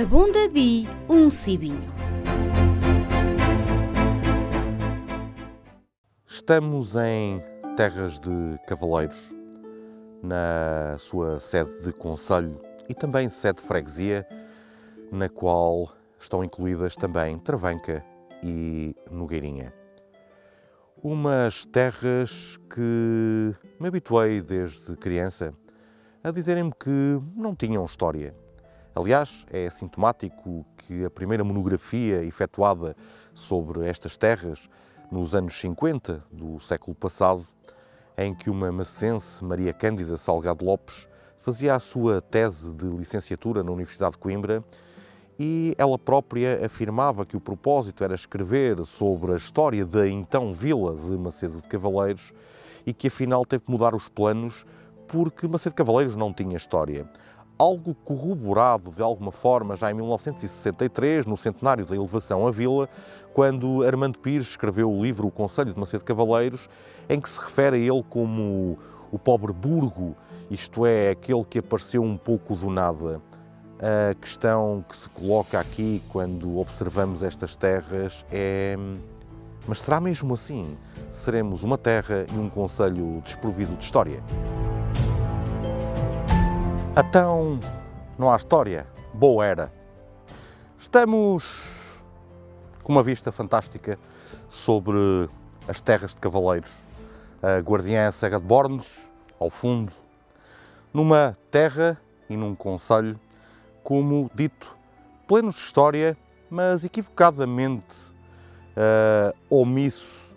A bunda di um cibinho. Estamos em terras de cavaleiros, na sua sede de concelho e também sede de freguesia, na qual estão incluídas também Travanca e Nogueirinha. Umas terras que me habituei desde criança a dizerem-me que não tinham história. Aliás, é sintomático que a primeira monografia efetuada sobre estas terras, nos anos 50 do século passado, em que uma macecense, Maria Cândida Salgado Lopes, fazia a sua tese de licenciatura na Universidade de Coimbra, e ela própria afirmava que o propósito era escrever sobre a história da então vila de Macedo de Cavaleiros e que afinal teve que mudar os planos porque Macedo de Cavaleiros não tinha história. Algo corroborado de alguma forma já em 1963, no centenário da elevação à vila, quando Armando Pires escreveu o livro O Concelho de Macedo de Cavaleiros, em que se refere a ele como o pobre burgo, isto é, aquele que apareceu um pouco do nada. A questão que se coloca aqui quando observamos estas terras é: mas será mesmo assim? Seremos uma terra e um concelho desprovido de história? Então, não há história? Boa era! Estamos com uma vista fantástica sobre as terras de Cavaleiros. A guardiã Serra de Bornes, ao fundo, numa terra e num concelho, como dito, plenos de história, mas equivocadamente omisso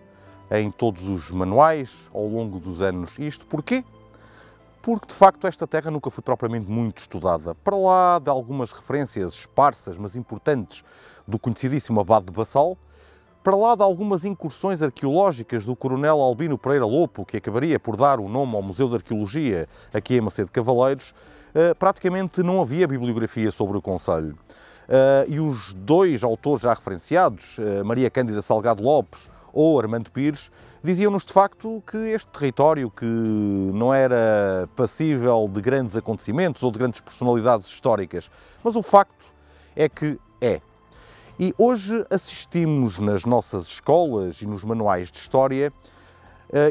em todos os manuais ao longo dos anos. Isto porquê? Porque, de facto, esta terra nunca foi propriamente muito estudada. Para lá de algumas referências esparsas, mas importantes, do conhecidíssimo Abade de Bassal, para lá de algumas incursões arqueológicas do coronel Albino Pereira Lopo, que acabaria por dar o nome ao Museu de Arqueologia aqui em Macedo de Cavaleiros, praticamente não havia bibliografia sobre o concelho. E os dois autores já referenciados, Maria Cândida Salgado Lopes ou Armando Pires, diziam-nos de facto que este território, que não era passível de grandes acontecimentos ou de grandes personalidades históricas, mas o facto é que é. E hoje assistimos nas nossas escolas e nos manuais de história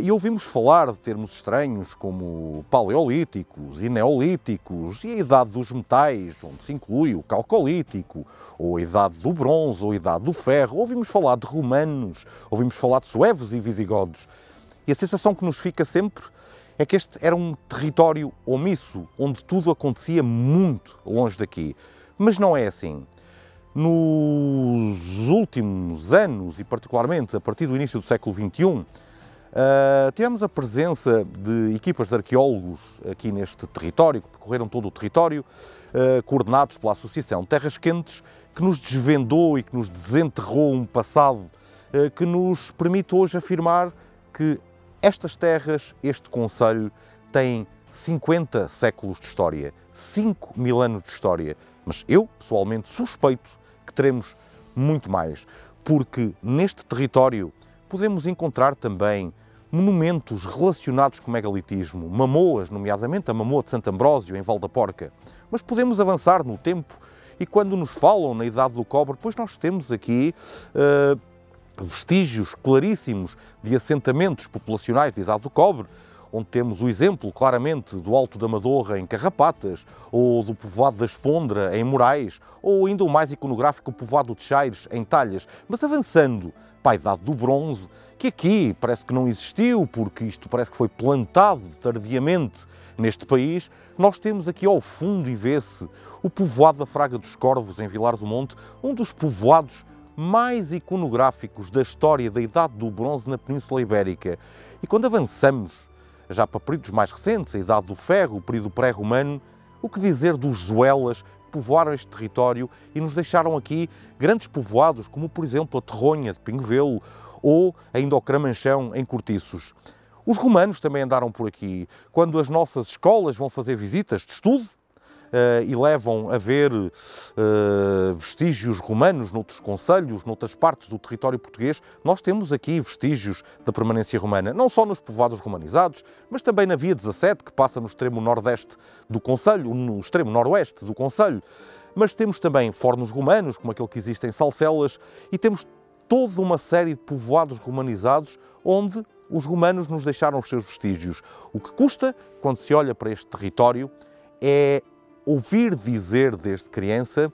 e ouvimos falar de termos estranhos como paleolíticos e neolíticos e a idade dos metais, onde se inclui o calcolítico, ou a idade do bronze, ou a idade do ferro. Ouvimos falar de romanos, ouvimos falar de suevos e visigodos. E a sensação que nos fica sempre é que este era um território omisso, onde tudo acontecia muito longe daqui. Mas não é assim. Nos últimos anos, e particularmente a partir do início do século XXI, tivemos a presença de equipas de arqueólogos aqui neste território, que percorreram todo o território, coordenados pela Associação Terras Quentes, que nos desvendou e que nos desenterrou um passado que nos permite hoje afirmar que estas terras, este concelho, têm 50 séculos de história, 5.000 anos de história. Mas eu, pessoalmente, suspeito que teremos muito mais, porque neste território podemos encontrar também monumentos relacionados com o megalitismo, mamoas, nomeadamente a Mamoa de Santo Ambrósio, em Val da Porca. Mas podemos avançar no tempo e quando nos falam na Idade do Cobre, depois nós temos aqui vestígios claríssimos de assentamentos populacionais da Idade do Cobre, onde temos o exemplo, claramente, do Alto da Madorra, em Carrapatas, ou do povoado da Espondra, em Morais, ou ainda o mais iconográfico, o povoado de Chaires, em Talhas. Mas avançando para a Idade do Bronze, que aqui parece que não existiu, porque isto parece que foi plantado tardiamente neste país, nós temos aqui ao fundo, e vê-se, o povoado da Fraga dos Corvos, em Vilar do Monte, um dos povoados mais iconográficos da história da Idade do Bronze na Península Ibérica. E quando avançamos já para períodos mais recentes, a Idade do Ferro, o período pré-romano, o que dizer dos Zuelas, que povoaram este território e nos deixaram aqui grandes povoados, como por exemplo a Terronha de Pingovelo ou ainda o Cramanchão em Cortiços. Os romanos também andaram por aqui. Quando as nossas escolas vão fazer visitas de estudo e levam a ver vestígios romanos noutros concelhos, noutras partes do território português, nós temos aqui vestígios da permanência romana, não só nos povoados romanizados, mas também na Via 17, que passa no extremo nordeste do concelho, no extremo noroeste do concelho. Mas temos também fornos romanos, como aquele que existe em Salcelas, e temos toda uma série de povoados romanizados onde os romanos nos deixaram os seus vestígios. O que custa, quando se olha para este território, é ouvir dizer desde criança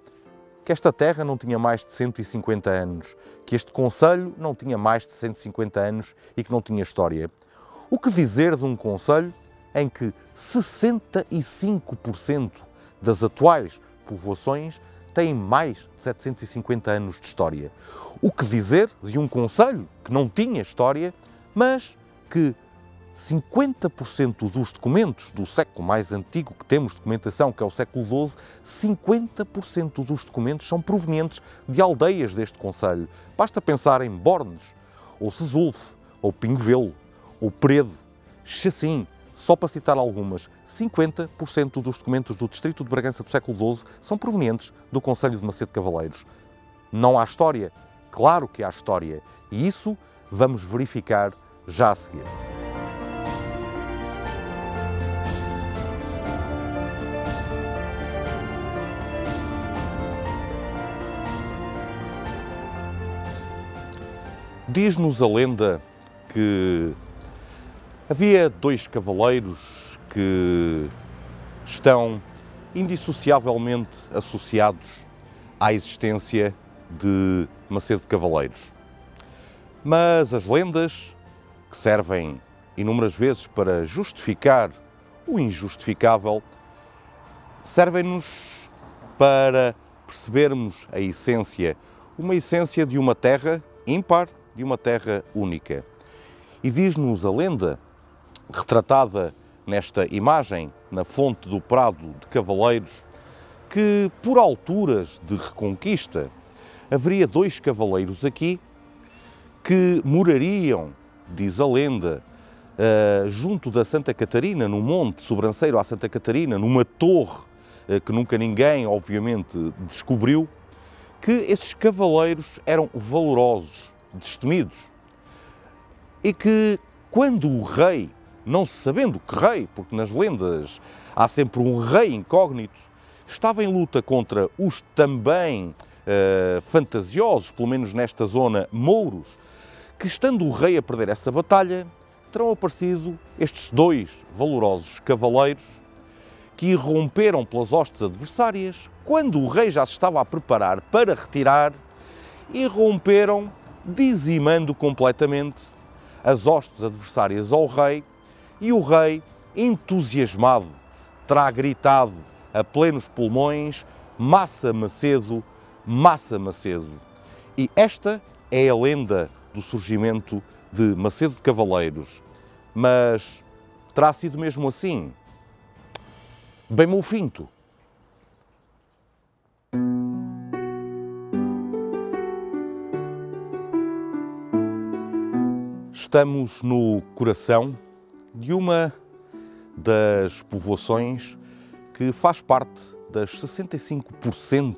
que esta terra não tinha mais de 150 anos, que este concelho não tinha mais de 150 anos e que não tinha história. O que dizer de um concelho em que 65% das atuais povoações têm mais de 750 anos de história? O que dizer de um concelho que não tinha história, mas que 50% dos documentos do século mais antigo que temos documentação, que é o século XII, 50% dos documentos são provenientes de aldeias deste concelho. Basta pensar em Bornes, ou Sesulfe, ou Pingo, ou Peredo, Chacim, só para citar algumas. 50% dos documentos do distrito de Bragança do século XII são provenientes do concelho de Macedo de Cavaleiros. Não há história? Claro que há história. E isso vamos verificar já a seguir. Diz-nos a lenda que havia dois cavaleiros que estão indissociavelmente associados à existência de Macedo de Cavaleiros. Mas as lendas, que servem inúmeras vezes para justificar o injustificável, servem-nos para percebermos a essência, uma essência de uma terra ímpar, de uma terra única. E diz-nos a lenda, retratada nesta imagem, na fonte do Prado de Cavaleiros, que por alturas de reconquista haveria dois cavaleiros aqui que morariam, diz a lenda, junto da Santa Catarina, no monte sobranceiro à Santa Catarina, numa torre que nunca ninguém, obviamente, descobriu, que esses cavaleiros eram valorosos, destemidos, e que quando o rei, não sabendo que rei, porque nas lendas há sempre um rei incógnito, estava em luta contra os também fantasiosos, pelo menos nesta zona, mouros, que estando o rei a perder essa batalha, terão aparecido estes dois valorosos cavaleiros que irromperam pelas hostes adversárias, quando o rei já se estava a preparar para retirar, irromperam dizimando completamente as hostes adversárias ao rei, e o rei, entusiasmado, terá gritado a plenos pulmões: Massa Macedo, Massa Macedo. E esta é a lenda do surgimento de Macedo de Cavaleiros. Mas terá sido mesmo assim? Bem mofinto. Estamos no coração de uma das povoações que faz parte das 65%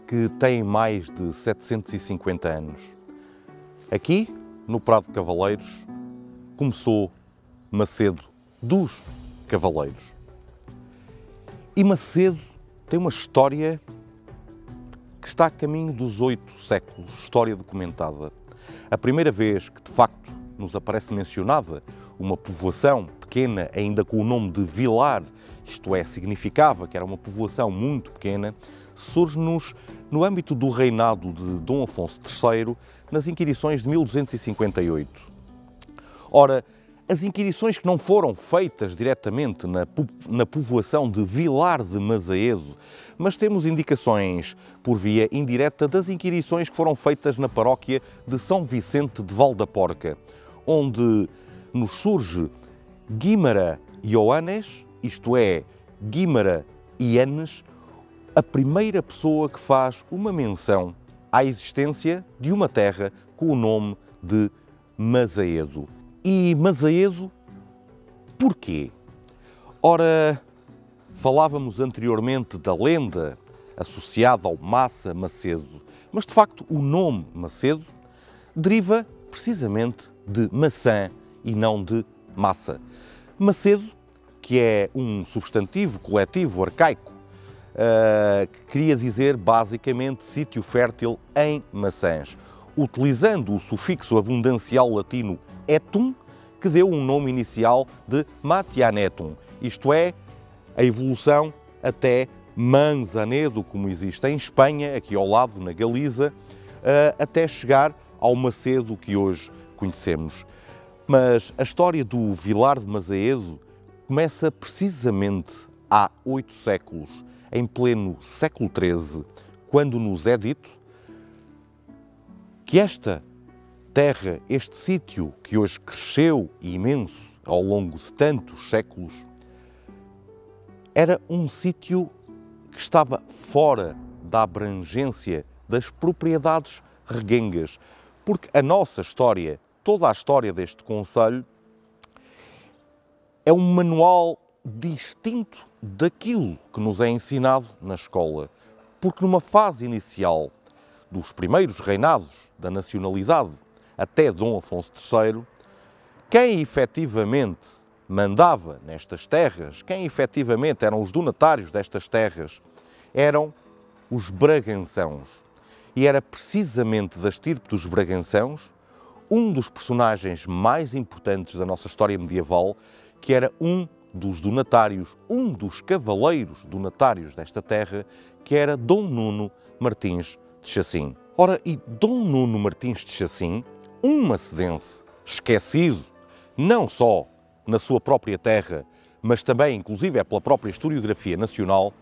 que têm mais de 750 anos. Aqui, no Prado de Cavaleiros, começou Macedo dos Cavaleiros. E Macedo tem uma história que está a caminho dos 8 séculos, história documentada. A primeira vez que, de facto, nos aparece mencionada uma povoação pequena, ainda com o nome de Vilar, isto é, significava que era uma povoação muito pequena, surge-nos no âmbito do reinado de Dom Afonso III, nas inquirições de 1258. Ora, as inquirições que não foram feitas diretamente na povoação de Vilar de Mazaedo, mas temos indicações por via indireta das inquirições que foram feitas na paróquia de São Vicente de Valdaporca, onde nos surge Guimara Ioannes, isto é, Guimara Ianes, a primeira pessoa que faz uma menção à existência de uma terra com o nome de Mazaedo. E Mazaedo, porquê? Ora, falávamos anteriormente da lenda associada ao Massa Macedo, mas de facto o nome Macedo deriva precisamente de maçã e não de massa. Macedo, que é um substantivo coletivo arcaico que queria dizer basicamente sítio fértil em maçãs, utilizando o sufixo abundancial latino etum, que deu um nome inicial de Matianetum, isto é, a evolução até Manzanedo, como existe em Espanha, aqui ao lado, na Galiza, até chegar ao Macedo que hoje conhecemos. Mas a história do Vilar de Mazaedo começa precisamente há 8 séculos, em pleno século XIII, quando nos é dito que esta terra, este sítio que hoje cresceu imenso ao longo de tantos séculos, era um sítio que estava fora da abrangência das propriedades reguengas, porque a nossa história, toda a história deste concelho, é um manual distinto daquilo que nos é ensinado na escola, porque numa fase inicial dos primeiros reinados da nacionalidade até Dom Afonso III, quem efetivamente mandava nestas terras, quem efetivamente eram os donatários destas terras, eram os Bragançãos. E era precisamente da estirpe dos Bragançãos um dos personagens mais importantes da nossa história medieval, que era um dos donatários, um dos cavaleiros donatários desta terra, que era Dom Nuno Martins de Chacim. Ora, e Dom Nuno Martins de Chacim, um macedense esquecido, não só na sua própria terra, mas também, inclusive, pela própria historiografia nacional,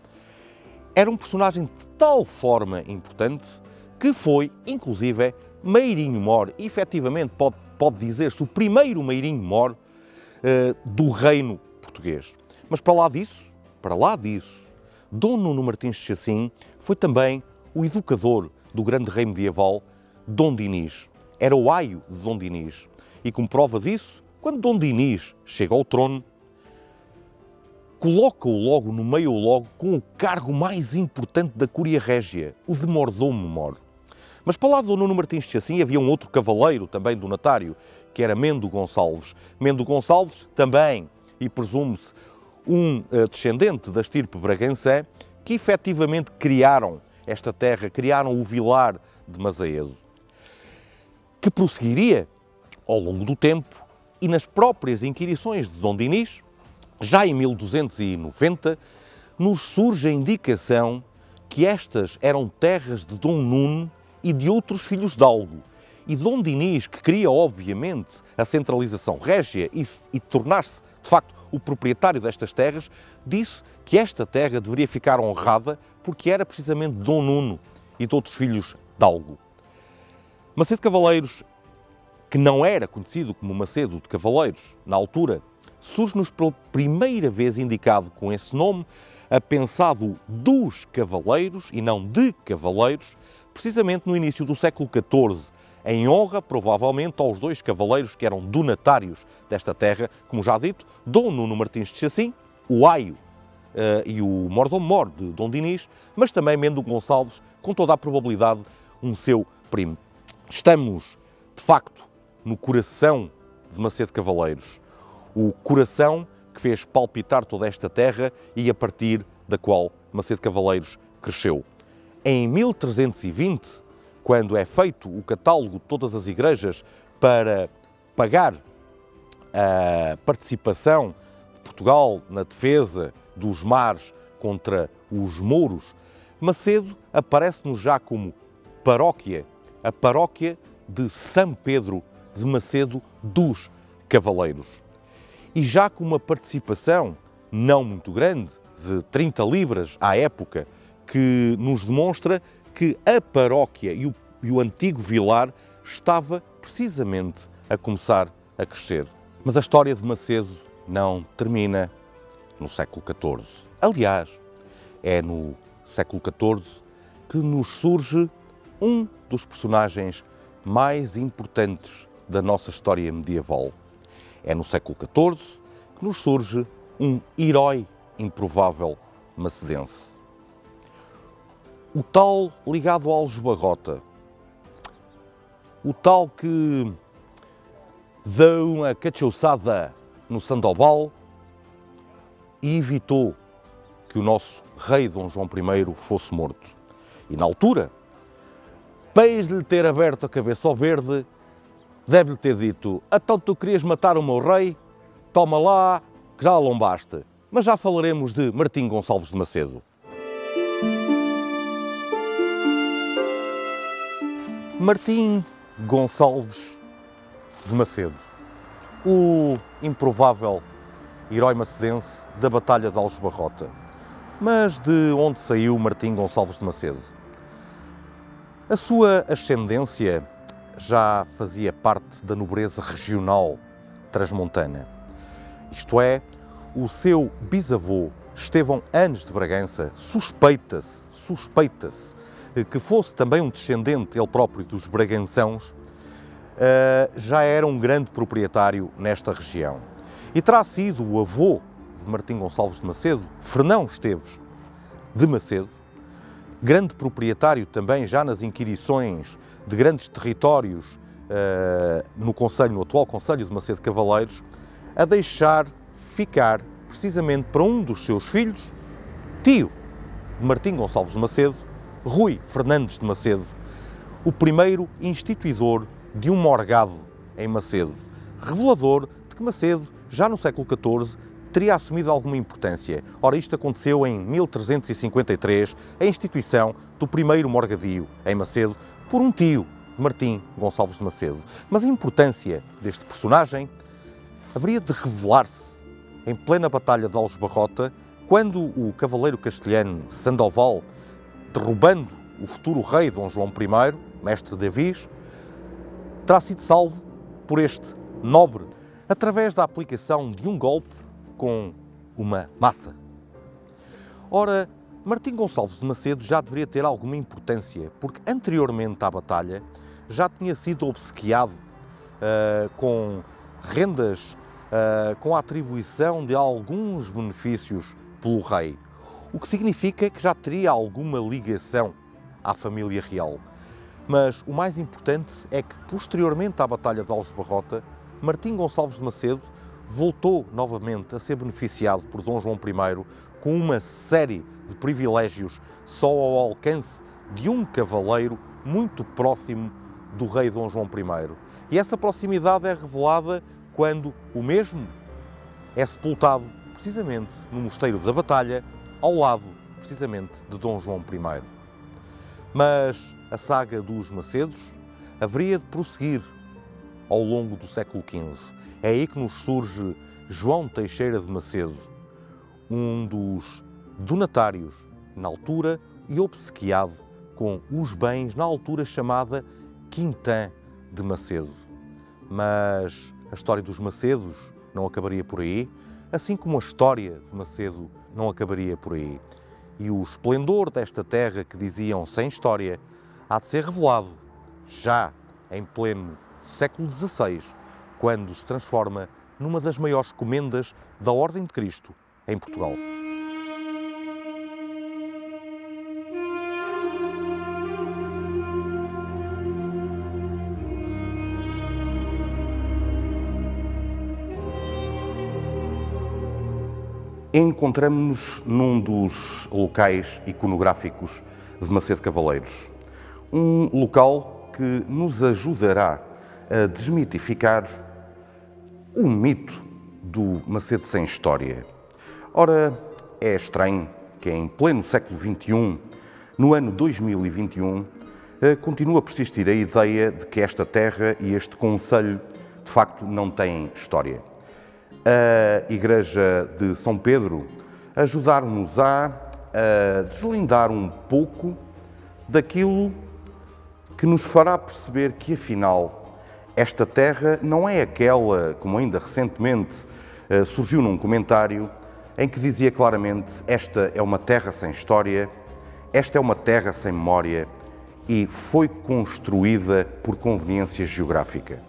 era um personagem de tal forma importante que foi, inclusive, meirinho-mor, e efetivamente pode dizer-se o primeiro meirinho-mor do reino português. Mas para lá disso, Dom Nuno Martins de Chacim foi também o educador do grande rei medieval, Dom Dinis. Era o aio de Dom Dinis. E como prova disso, quando Dom Dinis chega ao trono, coloca-o logo, nomeia-o logo com o cargo mais importante da Cúria Régia, o de mordomo-mor. Mas para lá de Dom Nuno Martins de Chacim havia um outro cavaleiro, também donatário, que era Mendo Gonçalves. Mendo Gonçalves também, e presume-se, um descendente da estirpe Bragançã, que efetivamente criaram esta terra, criaram o Vilar de Mazaedo, que prosseguiria ao longo do tempo e nas próprias inquirições de Dom Dinis, já em 1290, nos surge a indicação que estas eram terras de Dom Nuno e de outros filhos de Algo. E Dom Dinis, que queria, obviamente, a centralização régia e tornar-se, de facto, o proprietário destas terras, disse que esta terra deveria ficar honrada porque era precisamente Dom Nuno e de outros filhos de Algo. Macedo de Cavaleiros, que não era conhecido como Macedo de Cavaleiros na altura, surge-nos pela primeira vez indicado com esse nome, apensado dos cavaleiros e não de cavaleiros, precisamente no início do século XIV, em honra, provavelmente, aos 2 cavaleiros que eram donatários desta terra, como já dito, Dom Nuno Martins de Chacim, o aio e o mordomo-mor de Dom Dinis, mas também Mendo Gonçalves, com toda a probabilidade, um seu primo. Estamos, de facto, no coração de Macedo de Cavaleiros, o coração que fez palpitar toda esta terra e a partir da qual Macedo de Cavaleiros cresceu. Em 1320, quando é feito o catálogo de todas as igrejas para pagar a participação de Portugal na defesa dos mares contra os mouros, Macedo aparece-nos já como paróquia, a paróquia de São Pedro de Macedo dos Cavaleiros. E já com uma participação não muito grande, de 30 libras à época, que nos demonstra que a paróquia e o antigo vilar estava precisamente a começar a crescer. Mas a história de Macedo não termina no século XIV. Aliás, é no século XIV que nos surge um dos personagens mais importantes da nossa história medieval. É no século XIV que nos surge um herói improvável macedense. O tal ligado ao Aljubarrota, o tal que deu uma cachaçada no Sandoval e evitou que o nosso rei Dom João I fosse morto. E na altura, pais de lhe ter aberto a cabeça ao verde, deve-lhe ter dito: então tu querias matar o meu rei? Toma lá, que já alombaste. Mas já falaremos de Martim Gonçalves de Macedo. Martim Gonçalves de Macedo, o improvável herói macedense da Batalha de Aljubarrota. Mas de onde saiu Martim Gonçalves de Macedo? A sua ascendência já fazia parte da nobreza regional transmontana. Isto é, o seu bisavô, Estevão Anes de Bragança, suspeita-se que fosse também um descendente, ele próprio, dos bragançãos, já era um grande proprietário nesta região. E terá sido o avô de Martim Gonçalves de Macedo, Fernão Esteves de Macedo, grande proprietário também já nas inquirições de grandes territórios no atual Concelho de Macedo Cavaleiros, a deixar ficar precisamente para um dos seus filhos, tio de Martim Gonçalves de Macedo, Rui Fernandes de Macedo, o primeiro instituidor de um morgado em Macedo, revelador de que Macedo, já no século XIV, teria assumido alguma importância. Ora, isto aconteceu em 1353, a instituição do primeiro morgadio em Macedo, por um tio de Martim Gonçalves de Macedo. Mas a importância deste personagem haveria de revelar-se em plena Batalha de Aljubarrota, quando o cavaleiro castelhano Sandoval, derrubando o futuro rei Dom João I, mestre de Avis, terá sido salvo por este nobre, através da aplicação de um golpe com uma massa. Ora, Martim Gonçalves de Macedo já deveria ter alguma importância, porque anteriormente à batalha já tinha sido obsequiado com rendas, com a atribuição de alguns benefícios pelo rei, o que significa que já teria alguma ligação à família real. Mas o mais importante é que, posteriormente à Batalha de Aljubarrota, Martim Gonçalves de Macedo voltou novamente a ser beneficiado por Dom João I com uma série de privilégios só ao alcance de um cavaleiro muito próximo do rei Dom João I. E essa proximidade é revelada quando o mesmo é sepultado precisamente no Mosteiro da Batalha, ao lado precisamente de Dom João I. Mas a saga dos Macedos haveria de prosseguir ao longo do século XV. É aí que nos surge João Teixeira de Macedo, um dos donatários na altura e obsequiado com os bens na altura chamada Quintã de Macedo. Mas a história dos Macedos não acabaria por aí, assim como a história de Macedo não acabaria por aí. E o esplendor desta terra que diziam sem história há de ser revelado já em pleno século XVI, quando se transforma numa das maiores comendas da Ordem de Cristo em Portugal. Encontramos-nos num dos locais iconográficos de Macedo Cavaleiros. Um local que nos ajudará a desmitificar o mito do Macedo sem história. Ora, é estranho que em pleno século XXI, no ano 2021, continua a persistir a ideia de que esta terra e este concelho de facto não têm história. A Igreja de São Pedro ajudar-nos-á a deslindar um pouco daquilo que nos fará perceber que, afinal, esta terra não é aquela, como ainda recentemente surgiu num comentário, em que dizia claramente: esta é uma terra sem história, esta é uma terra sem memória e foi construída por conveniência geográfica.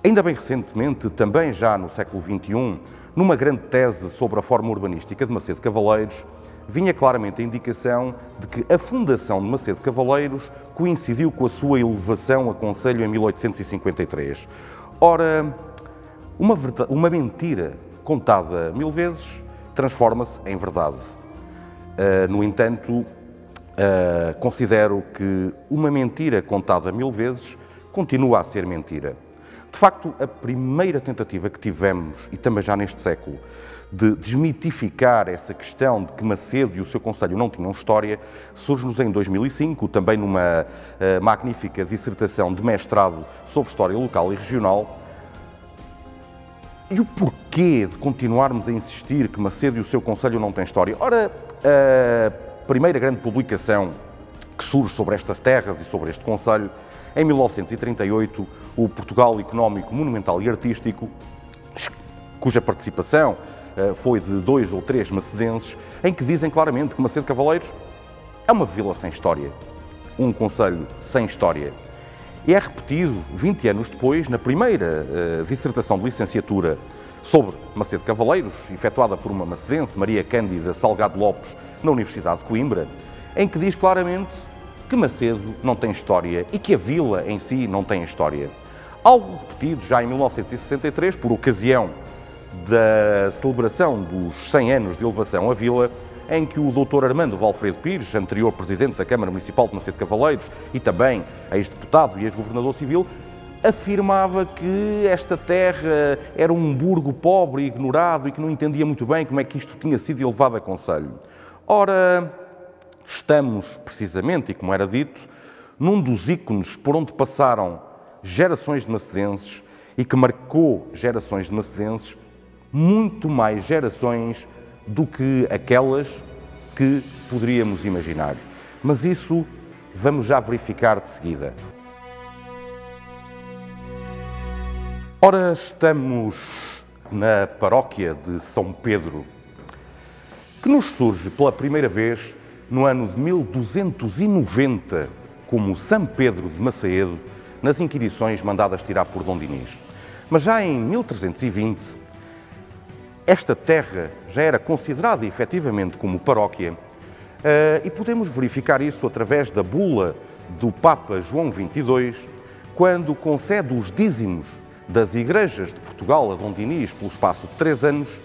Ainda bem recentemente, também já no século XXI, numa grande tese sobre a forma urbanística de Macedo Cavaleiros, vinha claramente a indicação de que a fundação de Macedo Cavaleiros coincidiu com a sua elevação a concelho em 1853. Ora, uma mentira contada 1000 vezes transforma-se em verdade. No entanto, considero que uma mentira contada 1000 vezes continua a ser mentira. De facto, a primeira tentativa que tivemos, e também já neste século, de desmitificar essa questão de que Macedo e o seu concelho não tinham história, surge-nos em 2005, também numa magnífica dissertação de mestrado sobre história local e regional. E o porquê de continuarmos a insistir que Macedo e o seu concelho não têm história? Ora, a primeira grande publicação que surge sobre estas terras e sobre este concelho, em 1938, o Portugal Económico, Monumental e Artístico, cuja participação foi de 2 ou 3 macedenses, em que dizem claramente que Macedo Cavaleiros é uma vila sem história, um concelho sem história. E é repetido 20 anos depois, na primeira dissertação de licenciatura sobre Macedo Cavaleiros, efetuada por uma macedense, Maria Cândida Salgado Lopes, na Universidade de Coimbra, em que diz claramente que Macedo não tem história e que a vila em si não tem história. Algo repetido já em 1963, por ocasião da celebração dos 100 anos de elevação à vila, em que o Dr. Armando Valfredo Pires, anterior Presidente da Câmara Municipal de Macedo Cavaleiros e também ex-deputado e ex-governador civil, afirmava que esta terra era um burgo pobre e ignorado e que não entendia muito bem como é que isto tinha sido elevado a concelho. Ora, estamos precisamente, e como era dito, num dos ícones por onde passaram gerações de macedenses e que marcou gerações de macedenses, muito mais gerações do que aquelas que poderíamos imaginar. Mas isso vamos já verificar de seguida. Ora, estamos na paróquia de São Pedro, que nos surge pela primeira vez no ano de 1290, como São Pedro de Macedo, nas inquirições mandadas tirar por Dom Dinis. Mas já em 1320, esta terra já era considerada efetivamente como paróquia e podemos verificar isso através da bula do Papa João XXII, quando concede os dízimos das igrejas de Portugal a Dom Dinis pelo espaço de 3 anos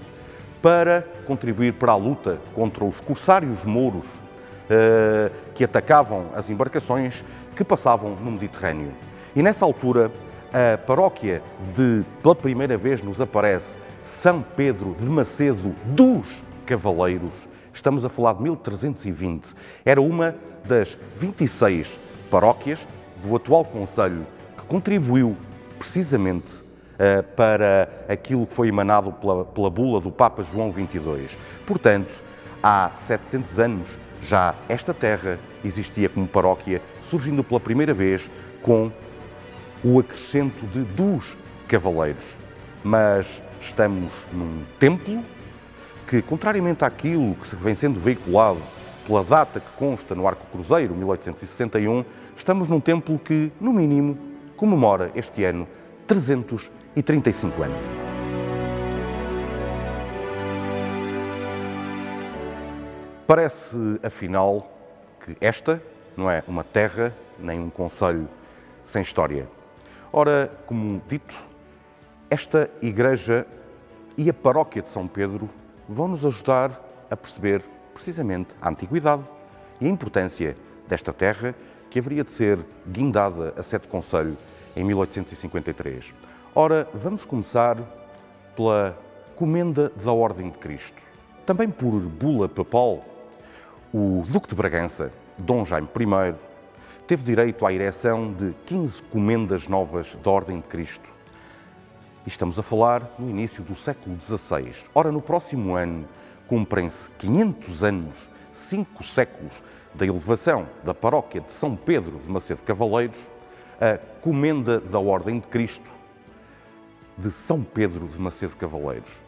para contribuir para a luta contra os corsários mouros que atacavam as embarcações que passavam no Mediterrâneo. E nessa altura, a paróquia pela primeira vez nos aparece São Pedro de Macedo dos Cavaleiros. Estamos a falar de 1320. Era uma das 26 paróquias do atual concelho que contribuiu precisamente para aquilo que foi emanado pela bula do Papa João XXII. Portanto, há 700 anos já esta terra existia como paróquia, surgindo pela primeira vez com o acrescento de dos Cavaleiros. Mas estamos num templo que, contrariamente àquilo que vem sendo veiculado pela data que consta no Arco Cruzeiro, 1861, estamos num templo que, no mínimo, comemora este ano 335 anos. Parece, afinal, que esta não é uma terra nem um concelho sem história. Ora, como dito, esta igreja e a paróquia de São Pedro vão nos ajudar a perceber precisamente a antiguidade e a importância desta terra que haveria de ser guindada a Sete Concelho em 1853. Ora, vamos começar pela Comenda da Ordem de Cristo. Também por bula papal, o Duque de Bragança, Dom Jaime I, teve direito à ereção de 15 comendas novas da Ordem de Cristo. E estamos a falar no início do século XVI. Ora, no próximo ano, cumprem-se 500 anos, 5 séculos, da elevação da paróquia de São Pedro de Macedo Cavaleiros, a Comenda da Ordem de Cristo de São Pedro de Macedo Cavaleiros.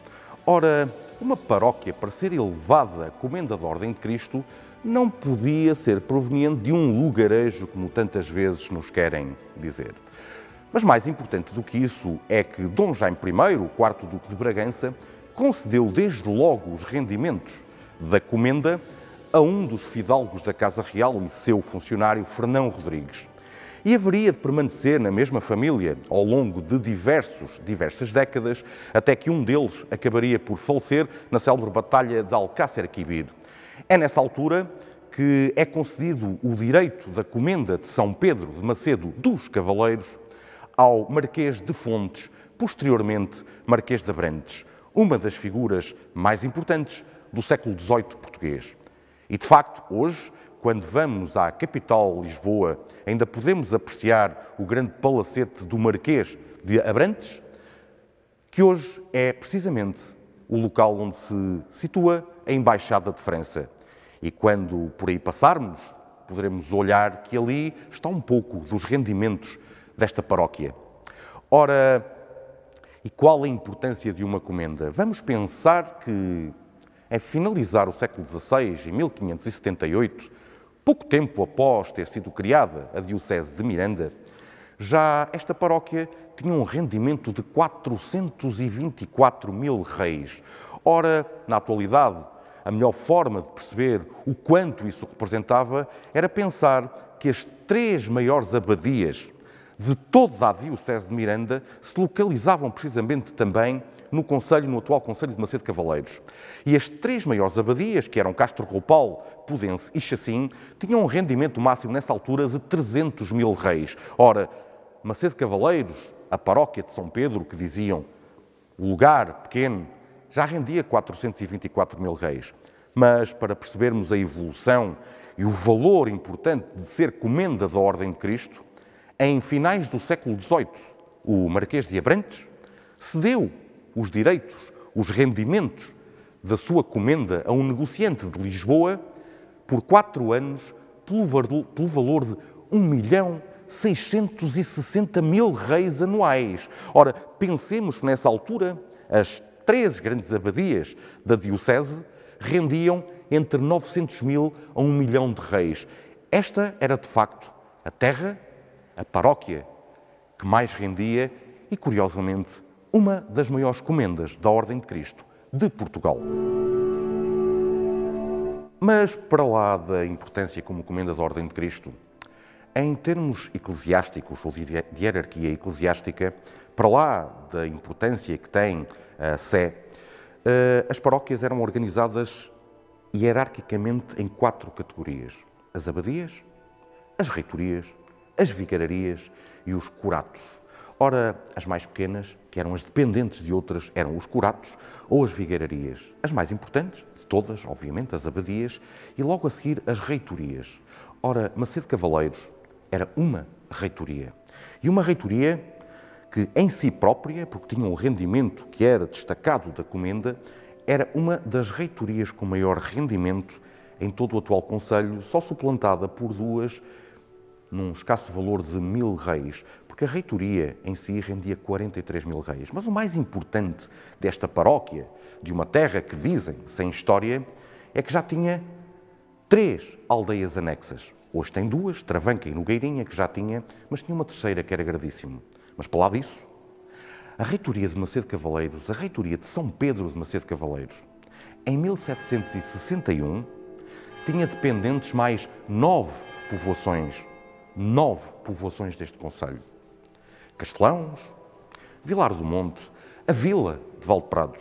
Ora, uma paróquia, para ser elevada a Comenda da Ordem de Cristo, não podia ser proveniente de um lugarejo, como tantas vezes nos querem dizer. Mas mais importante do que isso é que Dom Jaime I, o quarto Duque de Bragança, concedeu desde logo os rendimentos da comenda a um dos fidalgos da Casa Real e seu funcionário, Fernão Rodrigues. E haveria de permanecer na mesma família ao longo de diversas décadas, até que um deles acabaria por falecer na célebre Batalha de Alcácer Quibir. É nessa altura que é concedido o direito da comenda de São Pedro de Macedo dos Cavaleiros ao Marquês de Fontes, posteriormente Marquês de Abrantes, uma das figuras mais importantes do século XVIII português. E, de facto, hoje, quando vamos à capital, Lisboa, ainda podemos apreciar o grande palacete do Marquês de Abrantes, que hoje é precisamente o local onde se situa a Embaixada de França. E quando por aí passarmos, poderemos olhar que ali está um pouco dos rendimentos desta paróquia. Ora, e qual a importância de uma comenda? Vamos pensar que, em finalizar o século XVI, em 1578, pouco tempo após ter sido criada a Diocese de Miranda, já esta paróquia tinha um rendimento de 424 mil réis. Ora, na atualidade, a melhor forma de perceber o quanto isso representava era pensar que as 3 maiores abadias de toda a Diocese de Miranda se localizavam precisamente também no atual Concelho de Macedo Cavaleiros. E as 3 maiores abadias, que eram Castro Roupal, Pudense e Chacim, tinham um rendimento máximo nessa altura de 300 mil réis. Ora, Macedo Cavaleiros, a paróquia de São Pedro, que diziam o lugar pequeno, já rendia 424 mil réis. Mas, para percebermos a evolução e o valor importante de ser comenda da Ordem de Cristo, em finais do século XVIII, o Marquês de Abrantes cedeu os direitos, os rendimentos da sua comenda a um negociante de Lisboa por 4 anos pelo valor de 1.660.000 réis anuais. Ora, pensemos que nessa altura as 3 grandes abadias da Diocese rendiam entre 900 mil a 1 milhão de réis. Esta era, de facto, a terra, a paróquia que mais rendia e, curiosamente, uma das maiores comendas da Ordem de Cristo de Portugal. Mas, para lá da importância como comenda da Ordem de Cristo, em termos eclesiásticos ou de hierarquia eclesiástica, para lá da importância que tem a Sé, as paróquias eram organizadas hierarquicamente em 4 categorias: as abadias, as reitorias, as vigararias e os curatos. Ora, as mais pequenas, que eram as dependentes de outras, eram os curatos ou as vigararias. As mais importantes, de todas, obviamente, as abadias, e logo a seguir as reitorias. Ora, Macedo Cavaleiros era uma reitoria. E uma reitoria que, em si própria, porque tinha um rendimento que era destacado da comenda, era uma das reitorias com maior rendimento em todo o atual concelho, só suplantada por 2, num escasso valor de 1.000 réis, porque a reitoria em si rendia 43 mil réis. Mas o mais importante desta paróquia, de uma terra que dizem sem história, é que já tinha 3 aldeias anexas. Hoje tem 2, Travanca e Nogueirinha, que já tinha, mas tinha uma terceira que era Gradíssimo. Mas para lá disso, a reitoria de Macedo Cavaleiros, a reitoria de São Pedro de Macedo Cavaleiros, em 1761, tinha dependentes mais 9 povoações deste concelho. Castelãos, Vilar do Monte, a Vila de Valdeprados,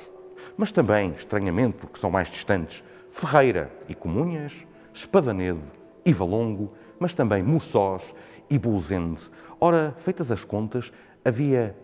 mas também, estranhamente, porque são mais distantes, Ferreira e Comunhas, Espadanedo e Valongo, mas também Murçós e Bouzende. Ora, feitas as contas, havia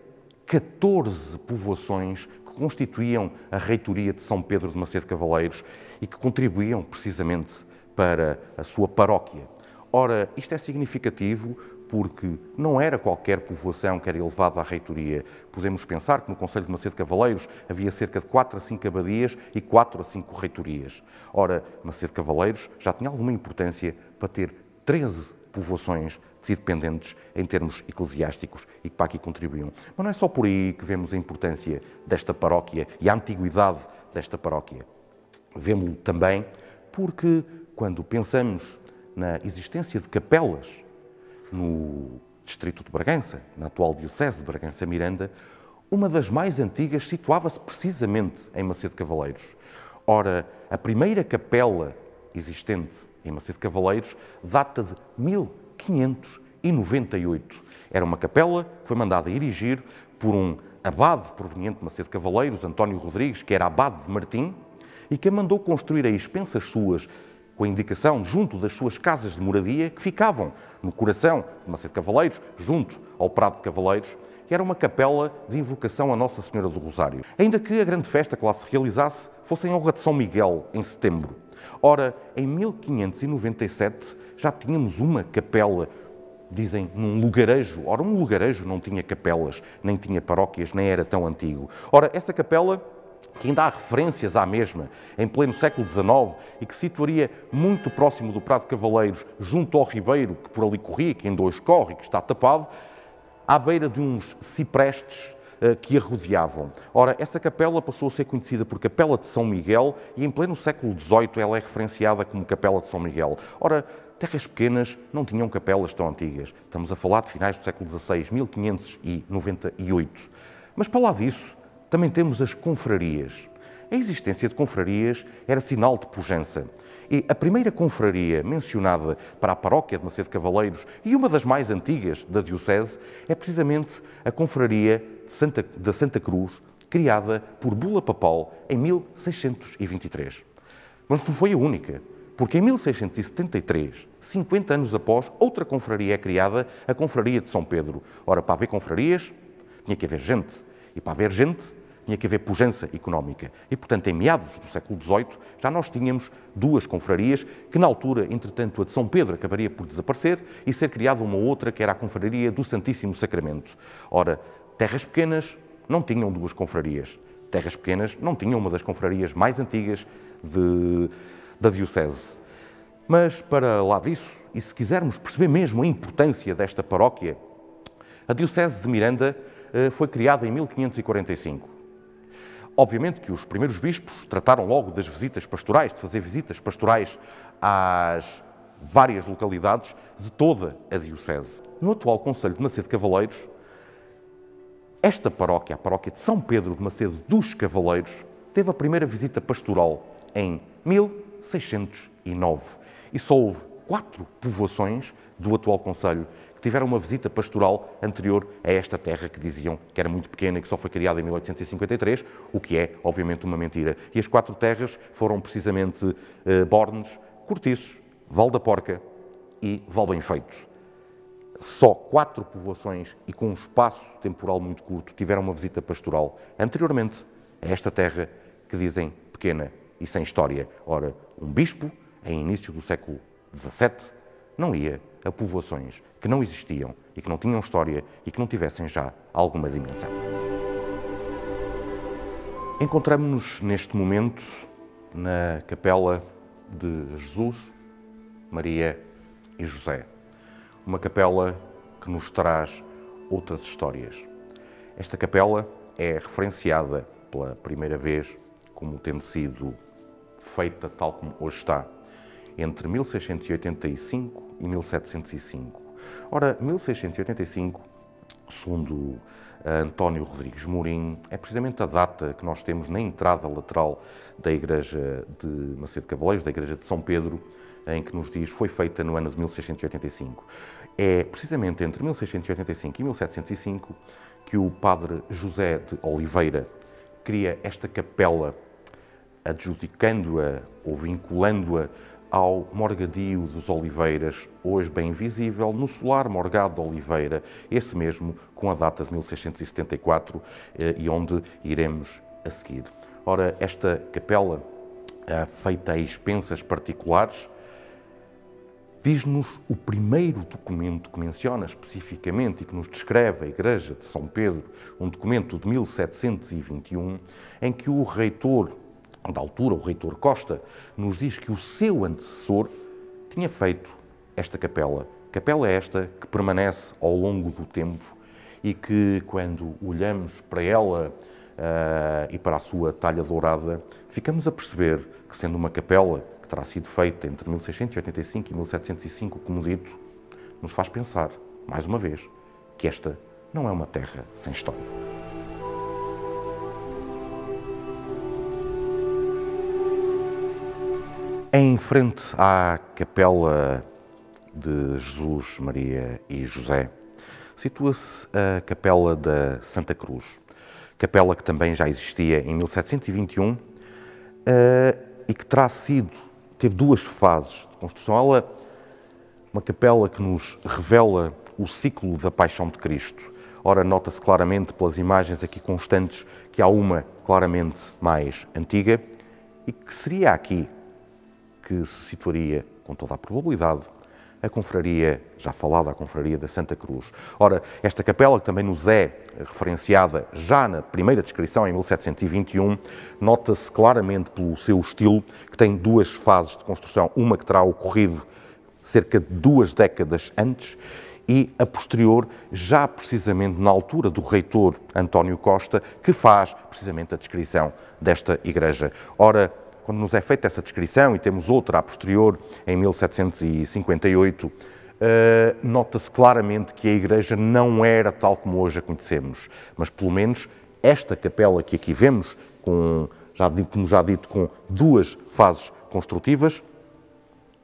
14 povoações que constituíam a reitoria de São Pedro de Macedo Cavaleiros e que contribuíam precisamente para a sua paróquia. Ora, isto é significativo porque não era qualquer povoação que era elevada à reitoria. Podemos pensar que no concelho de Macedo Cavaleiros havia cerca de 4 a 5 abadias e 4 a 5 reitorias. Ora, Macedo Cavaleiros já tinha alguma importância para ter 13 povoações dependentes em termos eclesiásticos e que para aqui contribuíam. Mas não é só por aí que vemos a importância desta paróquia e a antiguidade desta paróquia. Vemo-lo também porque, quando pensamos na existência de capelas no distrito de Bragança, na atual Diocese de Bragança-Miranda, uma das mais antigas situava-se precisamente em Macedo Cavaleiros. Ora, a primeira capela existente em Macedo Cavaleiros data de 1598. Era uma capela que foi mandada erigir por um abade proveniente de Macedo Cavaleiros, António Rodrigues, que era abade de Martim, e que a mandou construir a expensas suas, com a indicação junto das suas casas de moradia, que ficavam no coração de Macedo Cavaleiros, junto ao Prado de Cavaleiros, que era uma capela de invocação a Nossa Senhora do Rosário. Ainda que a grande festa que lá se realizasse fosse em honra de São Miguel, em setembro. Ora, em 1597 já tínhamos uma capela, dizem, num lugarejo. Ora, um lugarejo não tinha capelas, nem tinha paróquias, nem era tão antigo. Ora, essa capela, que ainda há referências à mesma, em pleno século XIX, e que situaria muito próximo do Prado de Cavaleiros, junto ao ribeiro que por ali corria, que ainda hoje corre, que está tapado, à beira de uns ciprestes que a rodeavam. Ora, essa capela passou a ser conhecida por Capela de São Miguel e em pleno século XVIII ela é referenciada como Capela de São Miguel. Ora, terras pequenas não tinham capelas tão antigas. Estamos a falar de finais do século XVI, 1598. Mas para lá disso, também temos as confrarias. A existência de confrarias era sinal de pujança. E a primeira confraria mencionada para a paróquia de Macedo Cavaleiros e uma das mais antigas da diocese é precisamente a confraria da Santa Cruz, criada por bula papal em 1623. Mas não foi a única, porque em 1673, 50 anos após, outra confraria é criada, a Confraria de São Pedro. Ora, para haver confrarias, tinha que haver gente. E para haver gente, tinha que haver pujança económica. E, portanto, em meados do século XVIII, já nós tínhamos duas confrarias, que na altura, entretanto, a de São Pedro acabaria por desaparecer e ser criada uma outra, que era a Confraria do Santíssimo Sacramento. Ora, terras pequenas não tinham duas confrarias. Terras pequenas não tinham uma das confrarias mais antigas da diocese. Mas, para lá disso, e se quisermos perceber mesmo a importância desta paróquia, a diocese de Miranda foi criada em 1545. Obviamente que os primeiros bispos trataram logo das visitas pastorais, de fazer visitas pastorais às várias localidades de toda a diocese. No atual concelho de Macedo Cavaleiros, esta paróquia, a paróquia de São Pedro de Macedo dos Cavaleiros, teve a primeira visita pastoral em 1609 e só houve 4 povoações do atual concelho que tiveram uma visita pastoral anterior a esta terra que diziam que era muito pequena e que só foi criada em 1853, o que é, obviamente, uma mentira. E as 4 terras foram precisamente Bornes, Cortiços, Val da Porca e Valbem-Feito. Só 4 povoações e com um espaço temporal muito curto tiveram uma visita pastoral anteriormente a esta terra que dizem pequena e sem história. Ora, um bispo, em início do século XVII, não ia a povoações que não existiam e que não tinham história e que não tivessem já alguma dimensão. Encontramos-nos neste momento na capela de Jesus, Maria e José. Uma capela que nos traz outras histórias. Esta capela é referenciada pela primeira vez como tendo sido feita tal como hoje está, entre 1685 e 1705. Ora, 1685, segundo António Rodrigues Mourinho, é precisamente a data que nós temos na entrada lateral da igreja de Macedo Cavaleiros, da igreja de São Pedro, em que nos diz foi feita no ano de 1685. É precisamente entre 1685 e 1705 que o padre José de Oliveira cria esta capela, adjudicando-a ou vinculando-a ao Morgadio dos Oliveiras, hoje bem visível, no solar Morgado de Oliveira, esse mesmo com a data de 1674 e onde iremos a seguir. Ora, esta capela, feita a expensas particulares, diz-nos o primeiro documento que menciona especificamente e que nos descreve a Igreja de São Pedro, um documento de 1721, em que o reitor, da altura, o reitor Costa, nos diz que o seu antecessor tinha feito esta capela. Capela esta que permanece ao longo do tempo e que, quando olhamos para ela e para a sua talha dourada, ficamos a perceber que, sendo uma capela que terá sido feita entre 1685 e 1705, como dito, nos faz pensar, mais uma vez, que esta não é uma terra sem história. Em frente à capela de Jesus, Maria e José, situa-se a capela da Santa Cruz. Capela que também já existia em 1721, e que teve duas fases de construção. Uma capela que nos revela o ciclo da paixão de Cristo. Ora, nota-se claramente pelas imagens aqui constantes que há uma claramente mais antiga e que seria aqui que se situaria, com toda a probabilidade, a confraria, já falada, a confraria da Santa Cruz. Ora, esta capela, que também nos é referenciada já na primeira descrição, em 1721, nota-se claramente pelo seu estilo, que tem duas fases de construção, uma que terá ocorrido cerca de 2 décadas antes e a posterior, já precisamente na altura do reitor António Costa, que faz precisamente a descrição desta igreja. Ora, quando nos é feita essa descrição, e temos outra a posterior, em 1758, nota-se claramente que a igreja não era tal como hoje a conhecemos, mas pelo menos esta capela que aqui vemos, como já dito, com 2 fases construtivas,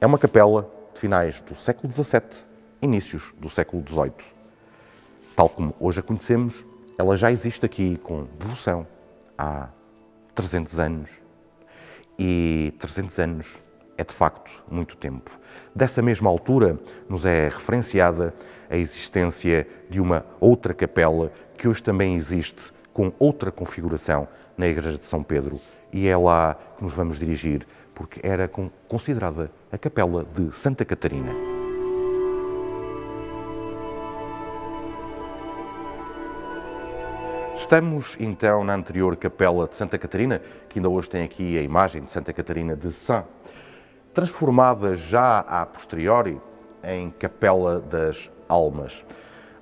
é uma capela de finais do século XVII, inícios do século XVIII. Tal como hoje a conhecemos, ela já existe aqui com devoção há 300 anos. E 300 anos é, de facto, muito tempo. Dessa mesma altura, nos é referenciada a existência de uma outra capela que hoje também existe com outra configuração na Igreja de São Pedro. E é lá que nos vamos dirigir, porque era considerada a capela de Santa Catarina. Estamos, então, na anterior capela de Santa Catarina, que ainda hoje tem aqui a imagem de Santa Catarina de Sá, transformada já a posteriori em Capela das Almas.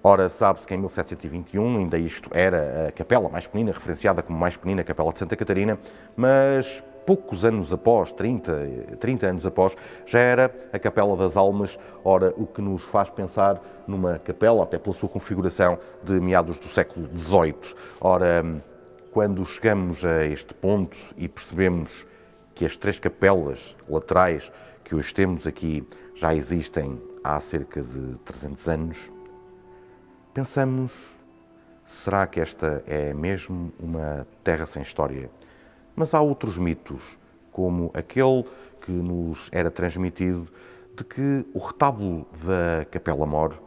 Ora, sabe-se que em 1721 ainda isto era a capela mais pequenina, referenciada como mais pequenina Capela de Santa Catarina, mas poucos anos após, 30 anos após, já era a Capela das Almas, ora, o que nos faz pensar numa capela, até pela sua configuração, de meados do século XVIII. Ora, quando chegamos a este ponto e percebemos que as 3 capelas laterais que hoje temos aqui já existem há cerca de 300 anos, pensamos, será que esta é mesmo uma terra sem história? Mas há outros mitos, como aquele que nos era transmitido de que o retábulo da Capela Mor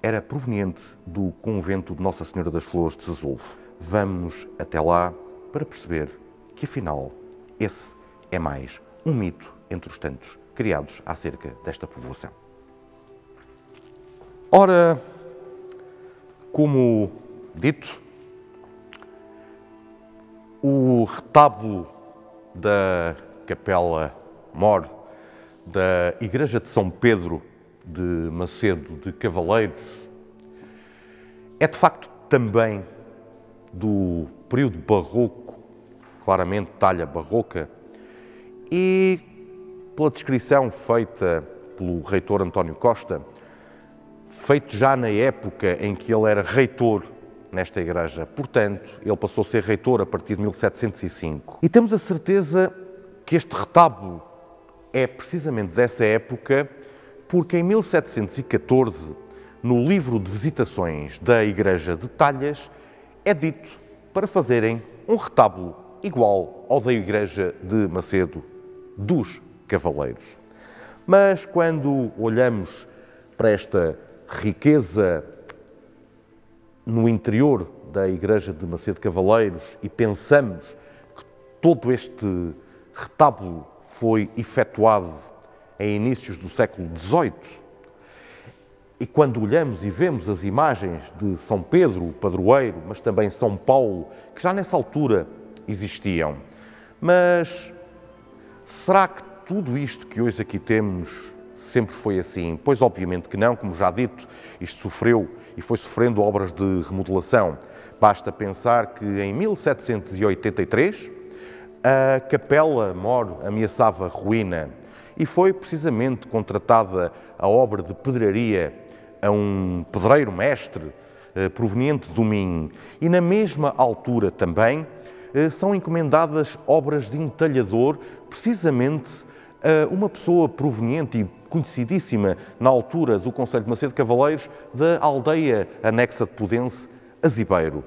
era proveniente do convento de Nossa Senhora das Flores de Sesulfo. Vamos até lá para perceber que, afinal, esse é mais um mito entre os tantos criados acerca desta povoação. Ora, como dito, o retábulo da Capela Mor da Igreja de São Pedro de Macedo de Cavaleiros é de facto também do período barroco, claramente talha barroca, e pela descrição feita pelo reitor António Costa, feito já na época em que ele era reitor nesta igreja. Portanto, ele passou a ser reitor a partir de 1705. E temos a certeza que este retábulo é precisamente dessa época, porque em 1714, no livro de visitações da igreja de Talhas, é dito para fazerem um retábulo igual ao da igreja de Macedo dos Cavaleiros. Mas quando olhamos para esta riqueza no interior da igreja de Macedo de Cavaleiros e pensamos que todo este retábulo foi efetuado em inícios do século XVIII, e quando olhamos e vemos as imagens de São Pedro, o padroeiro, mas também São Paulo, que já nessa altura existiam, mas será que tudo isto que hoje aqui temos sempre foi assim? Pois obviamente que não, como já dito, isto sofreu e foi sofrendo obras de remodelação. Basta pensar que em 1783 a Capela Mor ameaçava ruína e foi precisamente contratada a obra de pedraria a um pedreiro mestre proveniente do Minho. E na mesma altura também são encomendadas obras de entalhador, precisamente a uma pessoa proveniente e conhecidíssima na altura do concelho de Macedo de Cavaleiros, da aldeia anexa de Pudense, Azibeiro.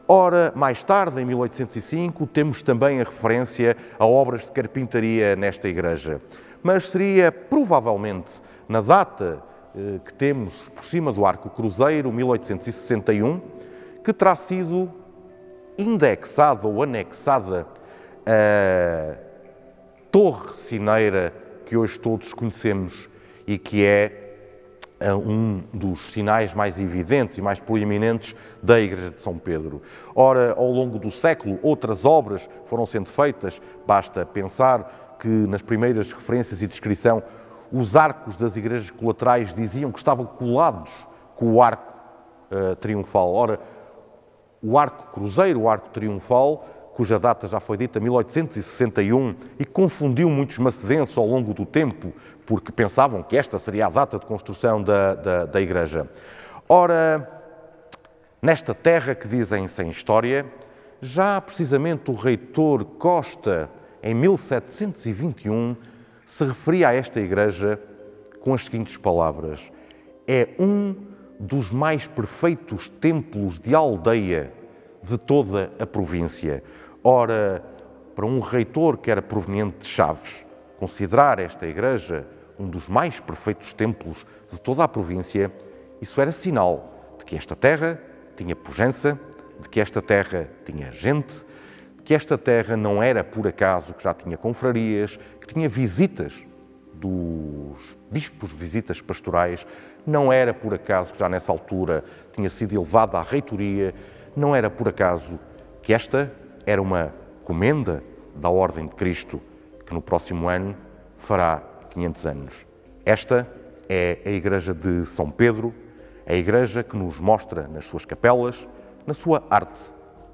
Ora, mais tarde, em 1805, temos também a referência a obras de carpintaria nesta igreja. Mas seria provavelmente na data que temos por cima do arco cruzeiro, 1861, que terá sido indexada ou anexada a torre sineira que hoje todos conhecemos e que é um dos sinais mais evidentes e mais proeminentes da Igreja de São Pedro. Ora, ao longo do século, outras obras foram sendo feitas. Basta pensar que nas primeiras referências e descrição, os arcos das igrejas colaterais diziam que estavam colados com o arco triunfal. Ora, o arco cruzeiro, o arco triunfal, cuja data já foi dita, 1861, e confundiu muitos macedenses ao longo do tempo, porque pensavam que esta seria a data de construção da igreja. Ora, nesta terra que dizem sem história, já precisamente o reitor Costa, em 1721, se referia a esta igreja com as seguintes palavras: é um dos mais perfeitos templos de aldeia de toda a província. Ora, para um reitor que era proveniente de Chaves, considerar esta igreja um dos mais perfeitos templos de toda a província, isso era sinal de que esta terra tinha pujança, de que esta terra tinha gente, de que esta terra não era por acaso que já tinha confrarias, que tinha visitas dos bispos, visitas pastorais, não era por acaso que já nessa altura tinha sido elevada à reitoria, não era por acaso que esta era uma comenda da Ordem de Cristo, que no próximo ano fará 500 anos. Esta é a Igreja de São Pedro, a igreja que nos mostra nas suas capelas, na sua arte,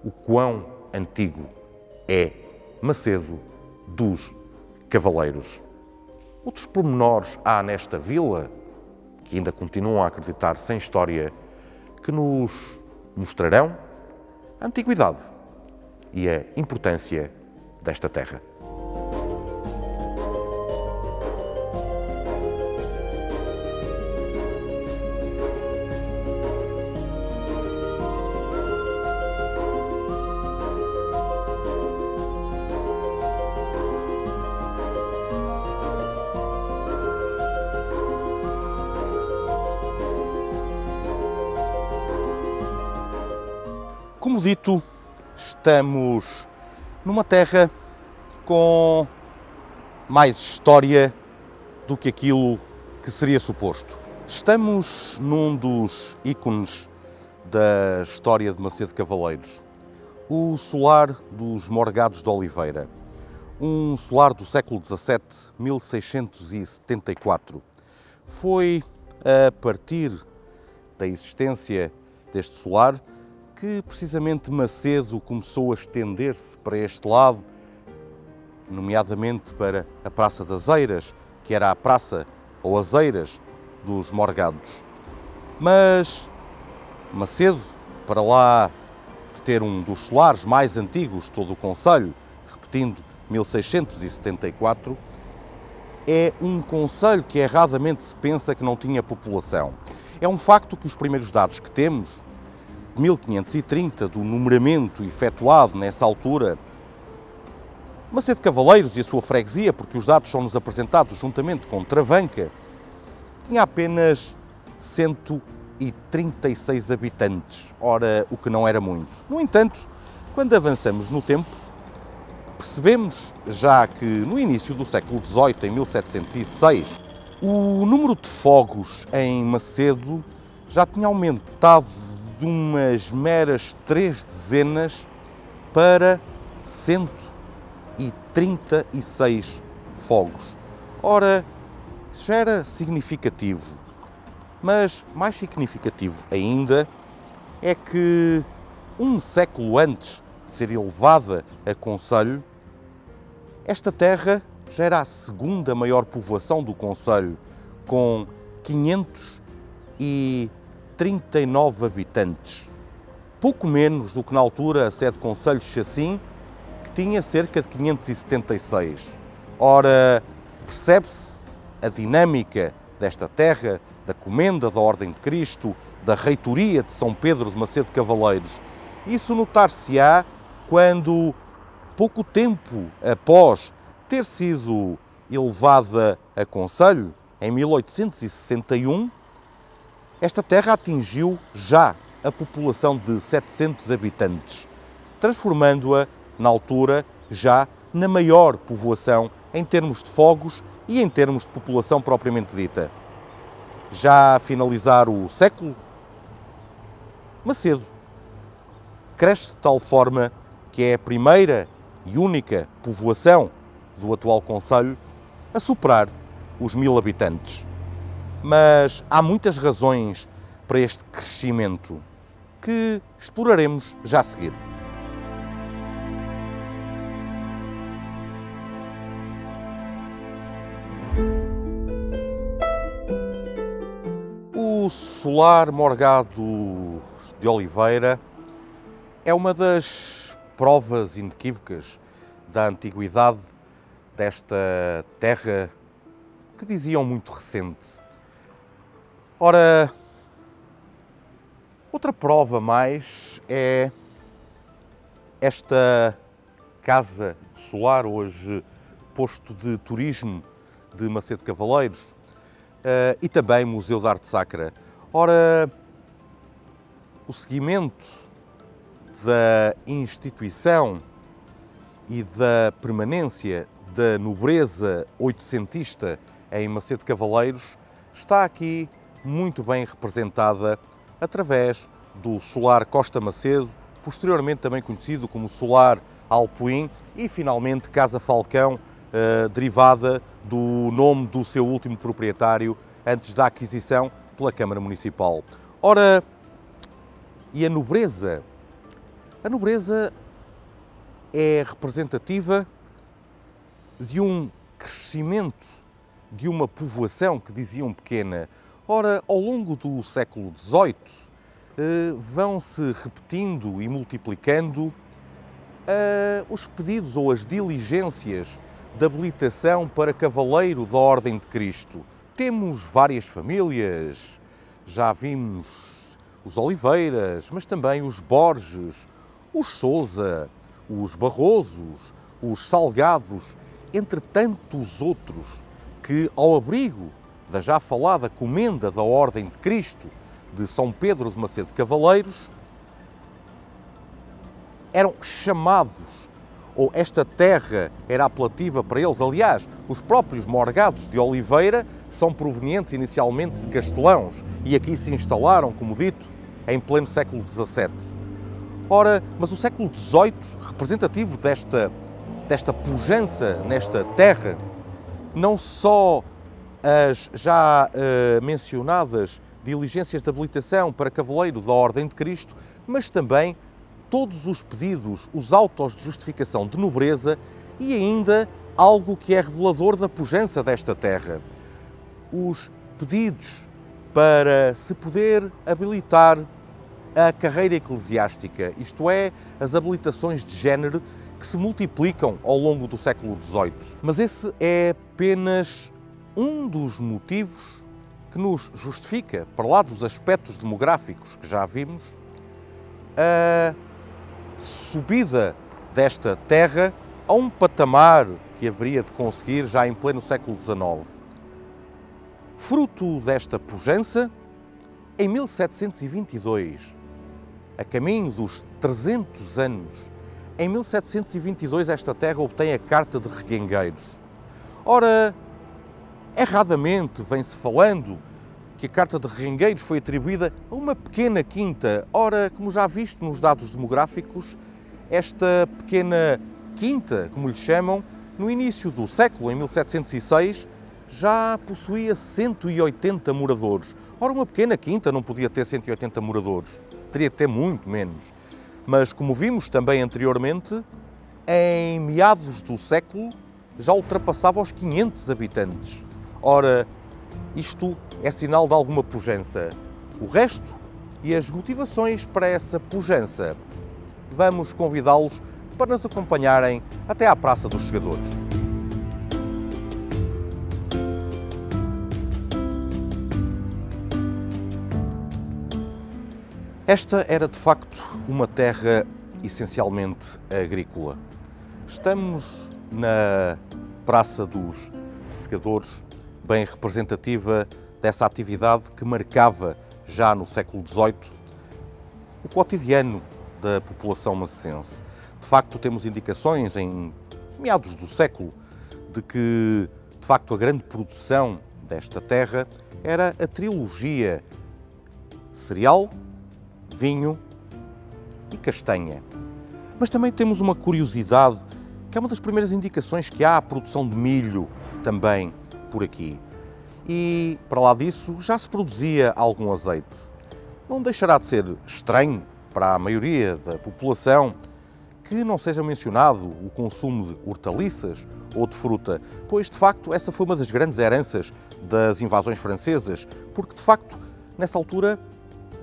o quão antigo é Macedo dos Cavaleiros. Outros pormenores há nesta vila, que ainda continuam a acreditar sem história, que nos mostrarão a antiguidade e a importância desta terra. Como dito, estamos numa terra com mais história do que aquilo que seria suposto. Estamos num dos ícones da história de Macedo Cavaleiros, o solar dos Morgados de Oliveira, um solar do século XVII, 1674. Foi a partir da existência deste solar que precisamente Macedo começou a estender-se para este lado, nomeadamente para a Praça das Eiras, que era a praça ou as Eiras dos Morgados. Mas Macedo, para lá de ter um dos solares mais antigos de todo o concelho, repetindo 1674, é um concelho que erradamente se pensa que não tinha população. É um facto que os primeiros dados que temos, 1530, do numeramento efetuado nessa altura, Macedo Cavaleiros e a sua freguesia, porque os dados são-nos apresentados juntamente com Travanca, tinha apenas 136 habitantes, ora, o que não era muito. No entanto, quando avançamos no tempo, percebemos já que no início do século XVIII, em 1706, o número de fogos em Macedo já tinha aumentado de umas meras 3 dezenas para 136 fogos. Ora, isso já era significativo, mas mais significativo ainda é que um século antes de ser elevada a concelho, esta terra já era a segunda maior povoação do concelho, com 539 habitantes. Pouco menos do que na altura a sede concelho de Chacim, que tinha cerca de 576. Ora, percebe-se a dinâmica desta terra, da comenda da Ordem de Cristo, da reitoria de São Pedro de Macedo Cavaleiros, Isso notar-se-á quando, pouco tempo após ter sido elevada a concelho, em 1861, esta terra atingiu já a população de 700 habitantes, transformando-a, na altura, já na maior povoação em termos de fogos e em termos de população propriamente dita. Já a finalizar o século, Macedo cresce de tal forma que é a primeira e única povoação do atual concelho a superar os 1000 habitantes. Mas há muitas razões para este crescimento que exploraremos já a seguir. O solar Morgado de Oliveira é uma das provas inequívocas da antiguidade desta terra que diziam muito recente. Ora, outra prova mais é esta casa solar, hoje posto de turismo de Macedo Cavaleiros, e também Museu de Arte Sacra. Ora, o seguimento da instituição e da permanência da nobreza oitocentista em Macedo Cavaleiros está aqui muito bem representada através do solar Costa Macedo, posteriormente também conhecido como solar Alpoim, e finalmente Casa Falcão, derivada do nome do seu último proprietário antes da aquisição pela Câmara Municipal. Ora, e a nobreza? A nobreza é representativa de um crescimento de uma povoação que diziam pequena. Ora, ao longo do século XVIII, vão-se repetindo e multiplicando os pedidos ou as diligências de habilitação para cavaleiro da Ordem de Cristo. Temos várias famílias, já vimos os Oliveiras, mas também os Borges, os Sousa, os Barrosos, os Salgados, entre tantos outros que, ao abrigo da já falada Comenda da Ordem de Cristo de São Pedro de Macedo Cavaleiros, eram chamados, ou esta terra era apelativa para eles. Aliás, os próprios Morgados de Oliveira são provenientes inicialmente de Castelãos e aqui se instalaram, como dito, em pleno século XVII. Ora, mas o século XVIII, representativo desta pujança nesta terra, não só as já mencionadas diligências de habilitação para cavaleiro da Ordem de Cristo, mas também todos os pedidos, os autos de justificação de nobreza e ainda algo que é revelador da pujança desta terra. Os pedidos para se poder habilitar a carreira eclesiástica, isto é, as habilitações de género que se multiplicam ao longo do século XVIII. Mas esse é apenas um dos motivos que nos justifica, para lá dos aspectos demográficos que já vimos, a subida desta terra a um patamar que haveria de conseguir já em pleno século XIX. Fruto desta pujança, em 1722, a caminho dos 300 anos, em 1722 esta terra obtém a Carta de Reguengueiros. Ora, erradamente vem-se falando que a Carta de Reguengueiros foi atribuída a uma pequena quinta. Ora, como já visto nos dados demográficos, esta pequena quinta, como lhe chamam, no início do século, em 1706, já possuía 180 moradores. Ora, uma pequena quinta não podia ter 180 moradores, teria que ter muito menos. Mas, como vimos também anteriormente, em meados do século já ultrapassava os 500 habitantes. Ora, isto é sinal de alguma pujança. O resto e as motivações para essa pujança, vamos convidá-los para nos acompanharem até à Praça dos Segadores. Esta era de facto uma terra essencialmente agrícola. Estamos na Praça dos Segadores, bem representativa dessa atividade que marcava já no século XVIII o cotidiano da população macecense. De facto, temos indicações em meados do século de que, de facto, a grande produção desta terra era a trilogia cereal, vinho e castanha. Mas também temos uma curiosidade, que é uma das primeiras indicações que há a produção de milho também por aqui. E, para lá disso, já se produzia algum azeite. Não deixará de ser estranho para a maioria da população que não seja mencionado o consumo de hortaliças ou de fruta, pois, de facto, essa foi uma das grandes heranças das invasões francesas, porque, de facto, nessa altura,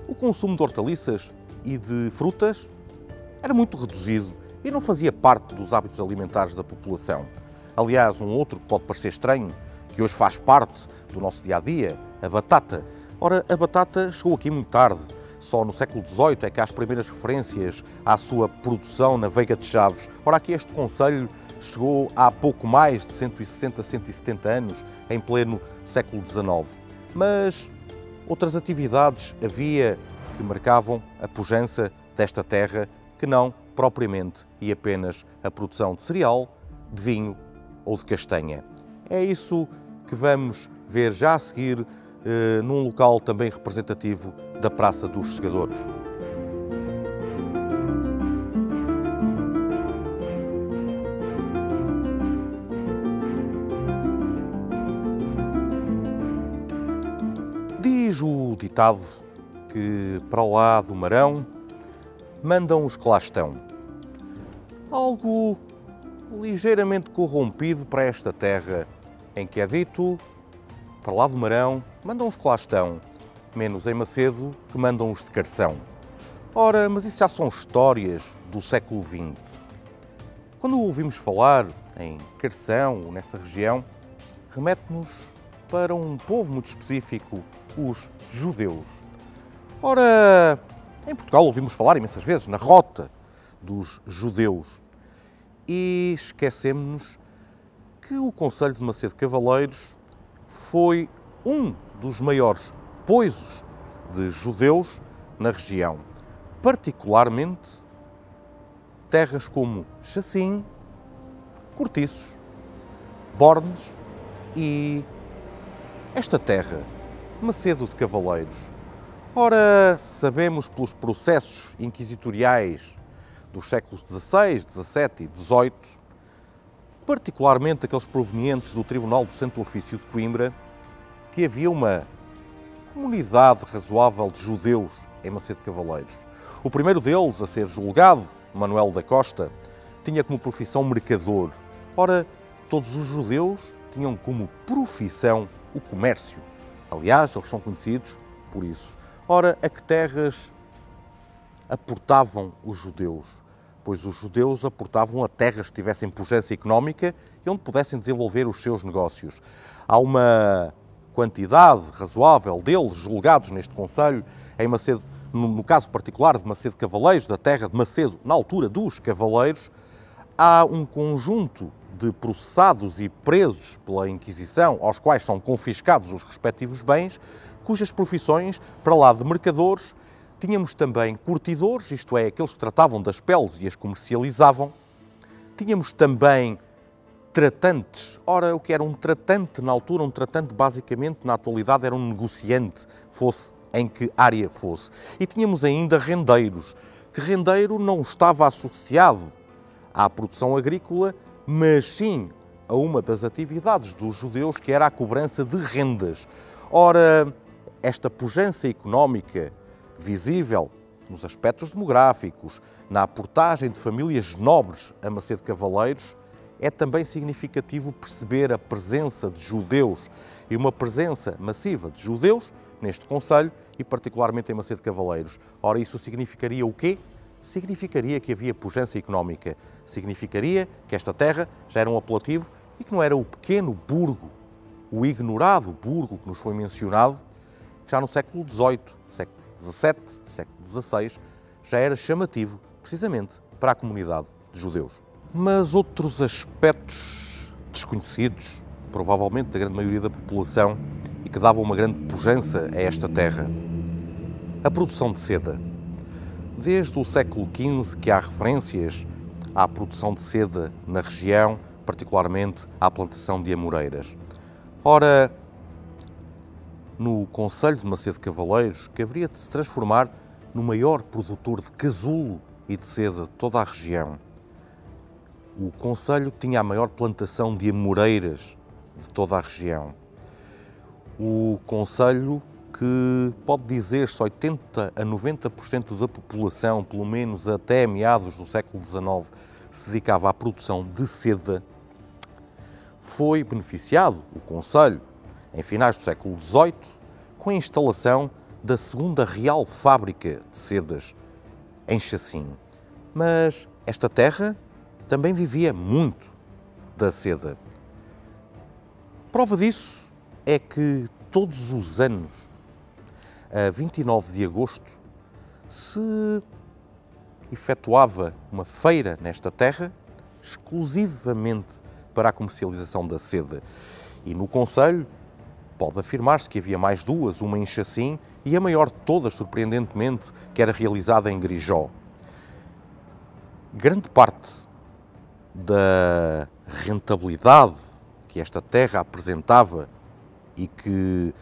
o consumo de hortaliças e de frutas era muito reduzido e não fazia parte dos hábitos alimentares da população. Aliás, um outro que pode parecer estranho, que hoje faz parte do nosso dia-a-dia, a batata. Ora, a batata chegou aqui muito tarde. Só no século XVIII é que há as primeiras referências à sua produção na Veiga de Chaves. Ora, aqui este concelho chegou há pouco mais de 160, 170 anos, em pleno século XIX. Mas outras atividades havia que marcavam a pujança desta terra, que não propriamente e apenas a produção de cereal, de vinho ou de castanha. É isso que vamos ver já a seguir num local também representativo da Praça dos Segadores. Diz o ditado que para lá do Marão mandam os que lá estão. Algo ligeiramente corrompido para esta terra, em que é dito, para lá do Marão mandam os que lá estão, menos em Macedo que mandam os de Carção. Ora, mas isso já são histórias do século XX. Quando ouvimos falar em Carção, nessa região, remete-nos para um povo muito específico, os judeus. Ora, em Portugal ouvimos falar imensas vezes na rota dos judeus e esquecemos-nos que o concelho de Macedo Cavaleiros foi um dos maiores poisos de judeus na região, particularmente terras como Chacim, Cortiços, Bornes e esta terra, Macedo de Cavaleiros. Ora, sabemos pelos processos inquisitoriais dos séculos XVI, XVII e XVIII, particularmente aqueles provenientes do Tribunal do Santo Ofício de Coimbra, que havia uma comunidade razoável de judeus em Macedo de Cavaleiros. O primeiro deles a ser julgado, Manuel da Costa, tinha como profissão mercador. Ora, todos os judeus tinham como profissão o comércio. Aliás, eles são conhecidos por isso. Ora, a que terras aportavam os judeus? Pois os judeus aportavam a terras que tivessem pujança económica e onde pudessem desenvolver os seus negócios. Há uma quantidade razoável deles julgados neste concelho, em Macedo, no caso particular de Macedo Cavaleiros, da terra de Macedo, na altura dos Cavaleiros. Há um conjunto de processados e presos pela Inquisição, aos quais são confiscados os respectivos bens, cujas profissões, para lá de mercadores, tínhamos também curtidores, isto é, aqueles que tratavam das peles e as comercializavam. Tínhamos também tratantes. Ora, o que era um tratante na altura? Um tratante, basicamente, na atualidade, era um negociante, fosse em que área fosse. E tínhamos ainda rendeiros, que rendeiro não estava associado à produção agrícola, mas sim a uma das atividades dos judeus, que era a cobrança de rendas. Ora, esta pujança económica visível nos aspectos demográficos, na aportagem de famílias nobres a Macedo Cavaleiros, é também significativo perceber a presença de judeus e uma presença massiva de judeus neste concelho e particularmente em Macedo Cavaleiros. Ora, isso significaria o quê? Significaria que havia pujança económica, significaria que esta terra já era um apelativo e que não era o pequeno burgo, o ignorado burgo que nos foi mencionado já no século XVIII, XVII, século XVI, já era chamativo, precisamente, para a comunidade de judeus. Mas outros aspectos desconhecidos, provavelmente da grande maioria da população, e que davam uma grande pujança a esta terra. A produção de seda. Desde o século XV que há referências à produção de seda na região, particularmente à plantação de amoreiras. Ora, no concelho de Macedo de Cavaleiros, que haveria de se transformar no maior produtor de casulo e de seda de toda a região. O concelho tinha a maior plantação de amoreiras de toda a região. O concelho que pode dizer-se 80% a 90% da população, pelo menos até meados do século XIX, se dedicava à produção de seda, foi beneficiado, o concelho, em finais do século XVIII, com a instalação da segunda real fábrica de sedas, em Chacim. Mas esta terra também vivia muito da seda. Prova disso é que todos os anos, a 29 de agosto, se efetuava uma feira nesta terra, exclusivamente para a comercialização da seda. E no concelho pode afirmar-se que havia mais duas, uma em Chacim e a maior de todas, surpreendentemente, que era realizada em Grijó. Grande parte da rentabilidade que esta terra apresentava e que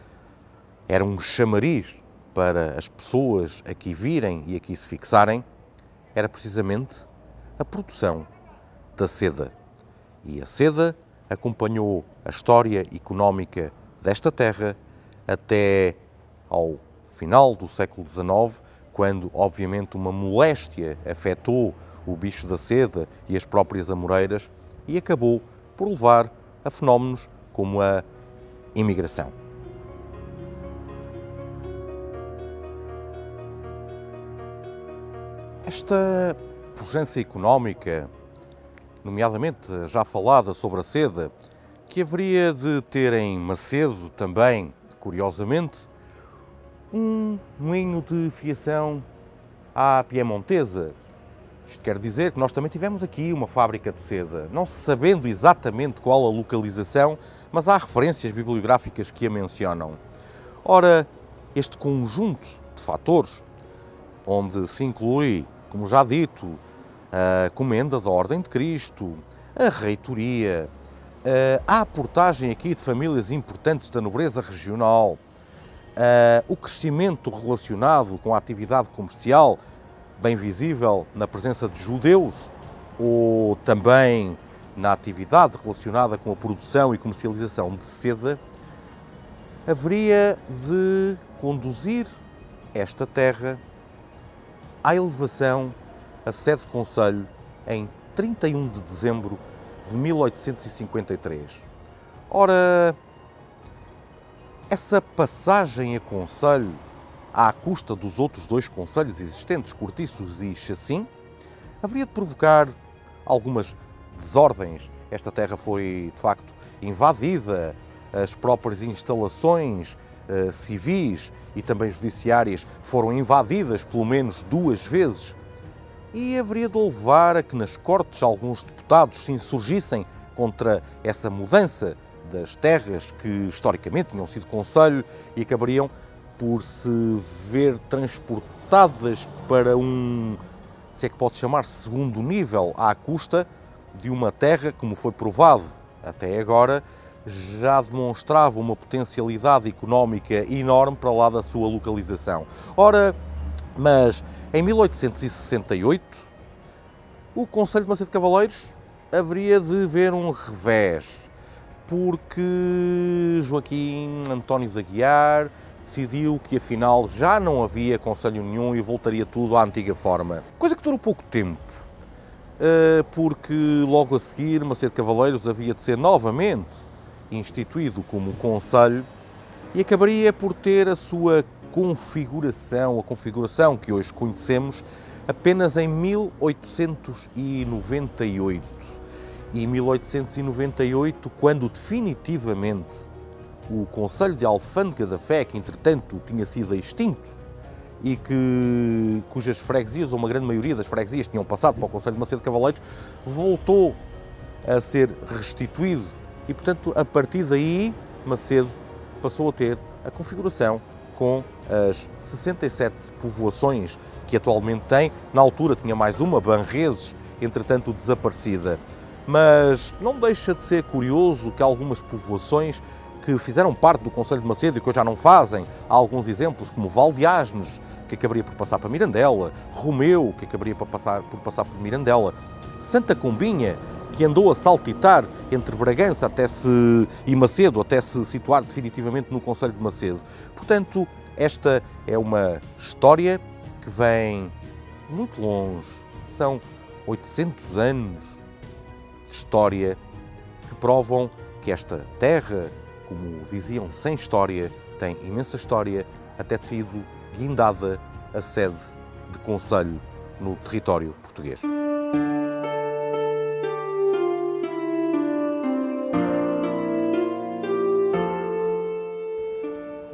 era um chamariz para as pessoas aqui virem e aqui se fixarem, era precisamente a produção da seda. E a seda acompanhou a história económica desta terra até ao final do século XIX, quando, obviamente, uma moléstia afetou o bicho da seda e as próprias amoreiras e acabou por levar a fenómenos como a imigração. Esta pujança económica, nomeadamente já falada sobre a seda, que haveria de ter em Macedo também, curiosamente, um moinho de fiação à piemontesa. Isto quer dizer que nós também tivemos aqui uma fábrica de seda, não sabendo exatamente qual a localização, mas há referências bibliográficas que a mencionam. Ora, este conjunto de fatores, onde se inclui, como já dito, a comenda da Ordem de Cristo, a reitoria, a aportagem aqui de famílias importantes da nobreza regional, o crescimento relacionado com a atividade comercial, bem visível na presença de judeus, ou também na atividade relacionada com a produção e comercialização de seda, haveria de conduzir esta terra à elevação a sede de concelho em 31 de dezembro de 1853. Ora, essa passagem a concelho, à custa dos outros dois concelhos existentes, Cortiços e Chacim, haveria de provocar algumas desordens. Esta terra foi, de facto, invadida, as próprias instalações civis e também judiciárias foram invadidas pelo menos 2 vezes e haveria de levar a que nas cortes alguns deputados se insurgissem contra essa mudança das terras que historicamente tinham sido concelho e acabariam por se ver transportadas para um, se é que pode chamar, segundo nível, à custa de uma terra, como foi provado até agora, já demonstrava uma potencialidade económica enorme para lá da sua localização. Ora, mas em 1868, o concelho de Macedo de Cavaleiros haveria de ver um revés, porque Joaquim António de Aguiar decidiu que afinal já não havia concelho nenhum e voltaria tudo à antiga forma. Coisa que durou pouco tempo, porque logo a seguir Macedo de Cavaleiros havia de ser novamente instituído como concelho e acabaria por ter a sua configuração, a configuração que hoje conhecemos, apenas em 1898. E em 1898, quando definitivamente o Conselho de Alfândega da Fé, que entretanto tinha sido extinto, e cujas freguesias, ou uma grande maioria das freguesias, tinham passado para o concelho de Macedo de Cavaleiros, voltou a ser restituído e, portanto, a partir daí, Macedo passou a ter a configuração com as 67 povoações que atualmente tem. Na altura tinha mais uma, Banreses, entretanto desaparecida. Mas não deixa de ser curioso que algumas povoações que fizeram parte do concelho de Macedo e que hoje já não fazem, há alguns exemplos como Valdeasnes, que acabaria por passar para Mirandela, Romeu, que acabaria por passar por Mirandela, Santa Combinha, que andou a saltitar entre Bragança e Macedo, até se situar definitivamente no concelho de Macedo. Portanto, esta é uma história que vem muito longe. São 800 anos de história que provam que esta terra, como diziam, sem história, tem imensa história, até ter sido guindada a sede de concelho no território português.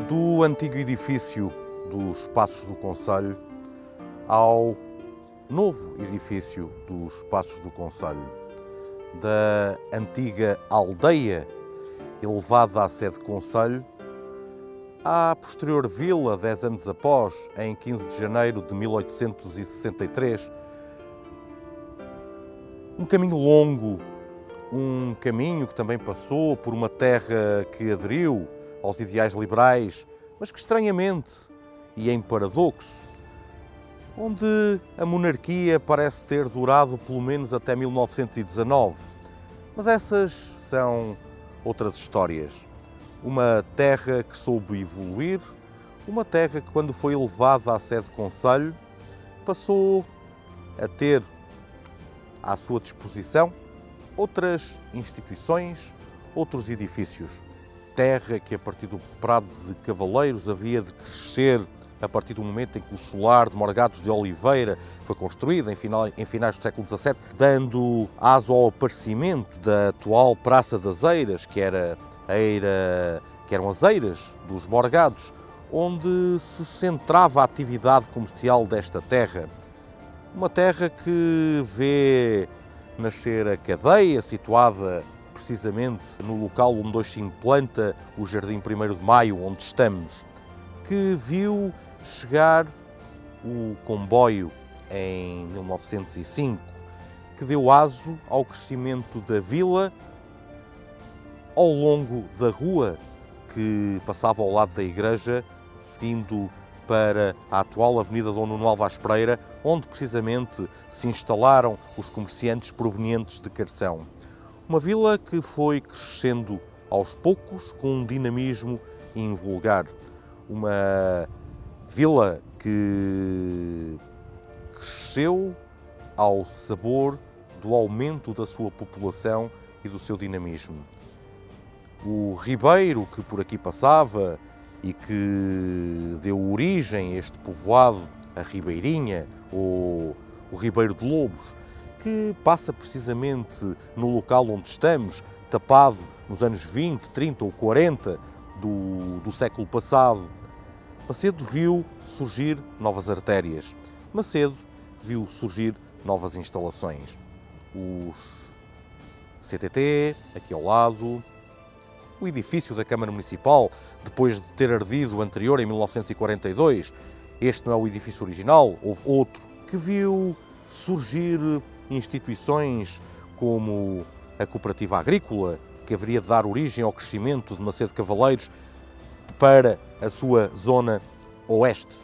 Do antigo edifício dos Passos do Concelho ao novo edifício dos Passos do Concelho, da antiga aldeia elevada à sede de concelho, à posterior vila, 10 anos após, em 15 de janeiro de 1863. Um caminho longo, um caminho que também passou por uma terra que aderiu aos ideais liberais, mas que estranhamente, e em paradoxo, onde a monarquia parece ter durado pelo menos até 1919. Mas essas são outras histórias. Uma terra que soube evoluir, uma terra que, quando foi elevada à sede de concelho, passou a ter à sua disposição outras instituições, outros edifícios. Terra que, a partir do Prado de Cavaleiros, havia de crescer a partir do momento em que o solar de Morgados de Oliveira foi construído, em finais do século XVII, dando aso ao aparecimento da atual Praça das Eiras, que eram as Eiras dos Morgados, onde se centrava a atividade comercial desta terra. Uma terra que vê nascer a cadeia, situada precisamente no local onde hoje se implanta o Jardim 1º de Maio, onde estamos, que viu chegar o comboio em 1905, que deu aso ao crescimento da vila ao longo da rua que passava ao lado da igreja, seguindo para a atual Avenida Dom Nuno Alves Pereira, onde precisamente se instalaram os comerciantes provenientes de Carção. Uma vila que foi crescendo aos poucos com um dinamismo invulgar. Uma vila que cresceu ao sabor do aumento da sua população e do seu dinamismo. O ribeiro que por aqui passava e que deu origem a este povoado, a Ribeirinha, ou o Ribeiro de Lobos, que passa precisamente no local onde estamos, tapado nos anos 20, 30 ou 40 do século passado. Macedo viu surgir novas artérias. Macedo viu surgir novas instalações. Os CTT, aqui ao lado, o edifício da Câmara Municipal, depois de ter ardido o anterior em 1942. Este não é o edifício original, houve outro, que viu surgir instituições como a Cooperativa Agrícola, que haveria de dar origem ao crescimento de Macedo de Cavaleiros para a sua zona oeste,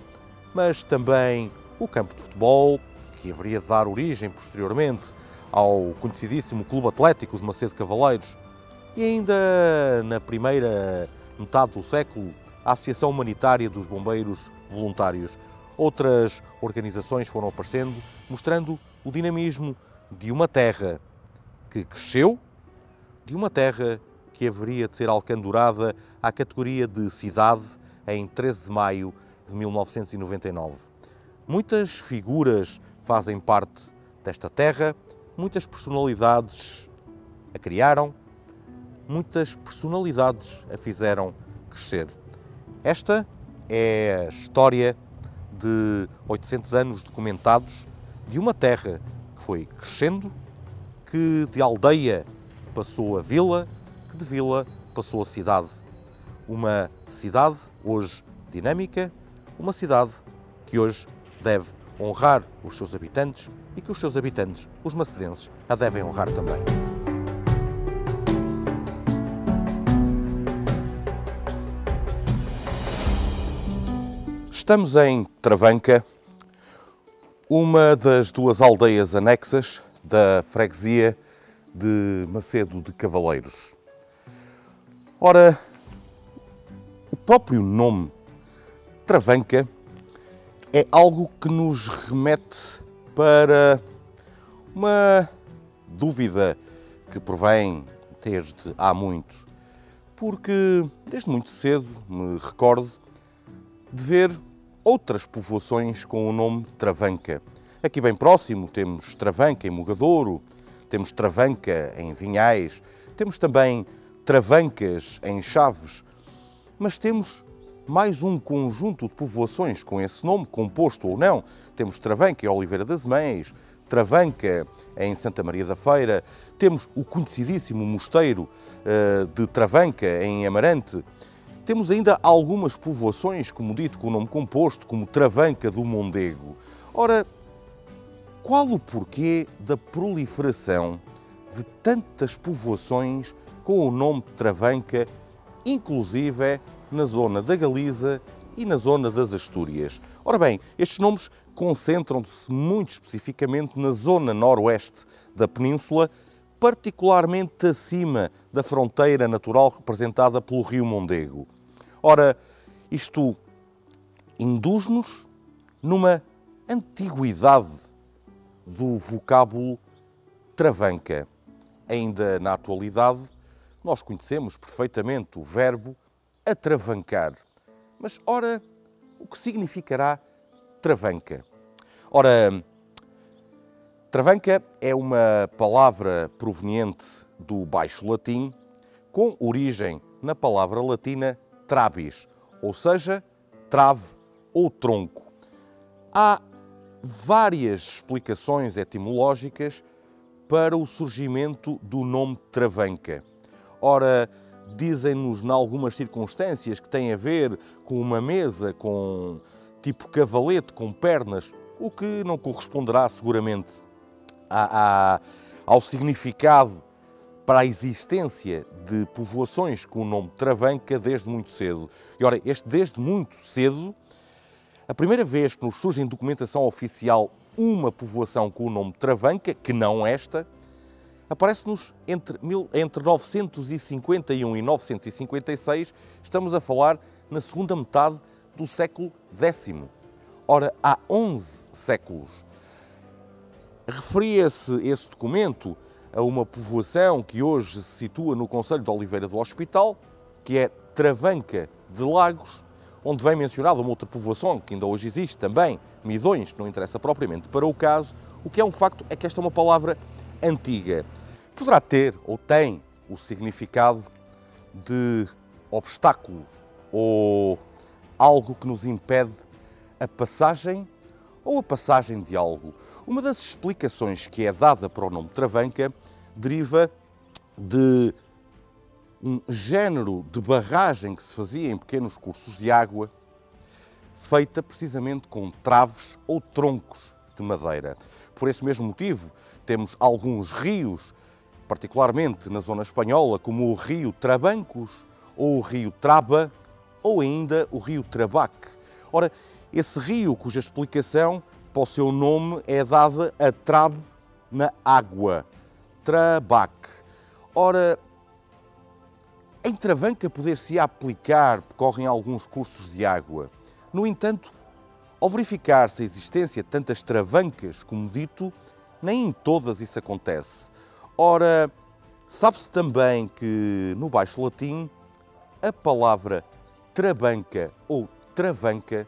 mas também o campo de futebol, que haveria de dar origem posteriormente ao conhecidíssimo Clube Atlético de Macedo de Cavaleiros, e ainda na primeira metade do século, a Associação Humanitária dos Bombeiros Voluntários. Outras organizações foram aparecendo, mostrando o dinamismo de uma terra que cresceu, de uma terra que haveria de ser alcandurada à categoria de cidade em 13 de maio de 1999. Muitas figuras fazem parte desta terra, muitas personalidades a criaram, muitas personalidades a fizeram crescer. Esta é a história de 800 anos documentados de uma terra que foi crescendo, que de aldeia passou a vila, que de vila passou a cidade. Uma cidade hoje dinâmica, uma cidade que hoje deve honrar os seus habitantes e que os seus habitantes, os macedenses, a devem honrar também. Estamos em Travanca, uma das duas aldeias anexas da freguesia de Macedo de Cavaleiros. Ora, o próprio nome Travanca é algo que nos remete para uma dúvida que provém desde há muito, porque desde muito cedo me recordo de ver outras povoações com o nome Travanca. Aqui bem próximo temos Travanca em Mogadouro, temos Travanca em Vinhais, temos também Travancas em Chaves, mas temos mais um conjunto de povoações com esse nome, composto ou não. Temos Travanca em Oliveira das Mães, Travanca em Santa Maria da Feira, temos o conhecidíssimo mosteiro de Travanca em Amarante. Temos ainda algumas povoações, como dito, com o nome composto, como Travanca do Mondego. Ora, qual o porquê da proliferação de tantas povoações com o nome Travanca, inclusive na zona da Galiza e na zona das Astúrias? Ora bem, estes nomes concentram-se muito especificamente na zona noroeste da península, particularmente acima da fronteira natural representada pelo rio Mondego. Ora, isto induz-nos numa antiguidade do vocábulo Travanca. Ainda na atualidade, nós conhecemos perfeitamente o verbo atravancar. Mas, ora, o que significará Travanca? Ora, Travanca é uma palavra proveniente do baixo latim, com origem na palavra latina trabis, ou seja, trave ou tronco. Há várias explicações etimológicas para o surgimento do nome Travanca. Ora, dizem-nos, em algumas circunstâncias, que tem a ver com uma mesa com tipo cavalete, com pernas, o que não corresponderá seguramente ao significado para a existência de povoações com o nome Travanca desde muito cedo. E ora, desde muito cedo, a primeira vez que nos surge em documentação oficial uma povoação com o nome Travanca, que não esta, aparece-nos entre 951 e 956, estamos a falar na segunda metade do século X. Ora, há 11 séculos. Referia-se esse documento a uma povoação que hoje se situa no concelho de Oliveira do Hospital, que é Travanca de Lagos, onde vem mencionada uma outra povoação, que ainda hoje existe também, Midões, não interessa propriamente para o caso. O que é um facto é que esta é uma palavra antiga. Poderá ter, ou tem, o significado de obstáculo ou algo que nos impede a passagem ou a passagem de algo. Uma das explicações que é dada para o nome Travanca deriva de um género de barragem que se fazia em pequenos cursos de água, feita precisamente com traves ou troncos de madeira. Por esse mesmo motivo, temos alguns rios, particularmente na zona espanhola, como o rio Trabancos, ou o rio Traba, ou ainda o rio Trabac. Ora, esse rio cuja explicação para o seu nome é dada a trabe na água, Trabac. Ora, em Travanca poder-se aplicar, correm alguns cursos de água. No entanto, ao verificar-se a existência de tantas travancas, como dito, nem em todas isso acontece. Ora, sabe-se também que no baixo latim a palavra trabanca ou travanca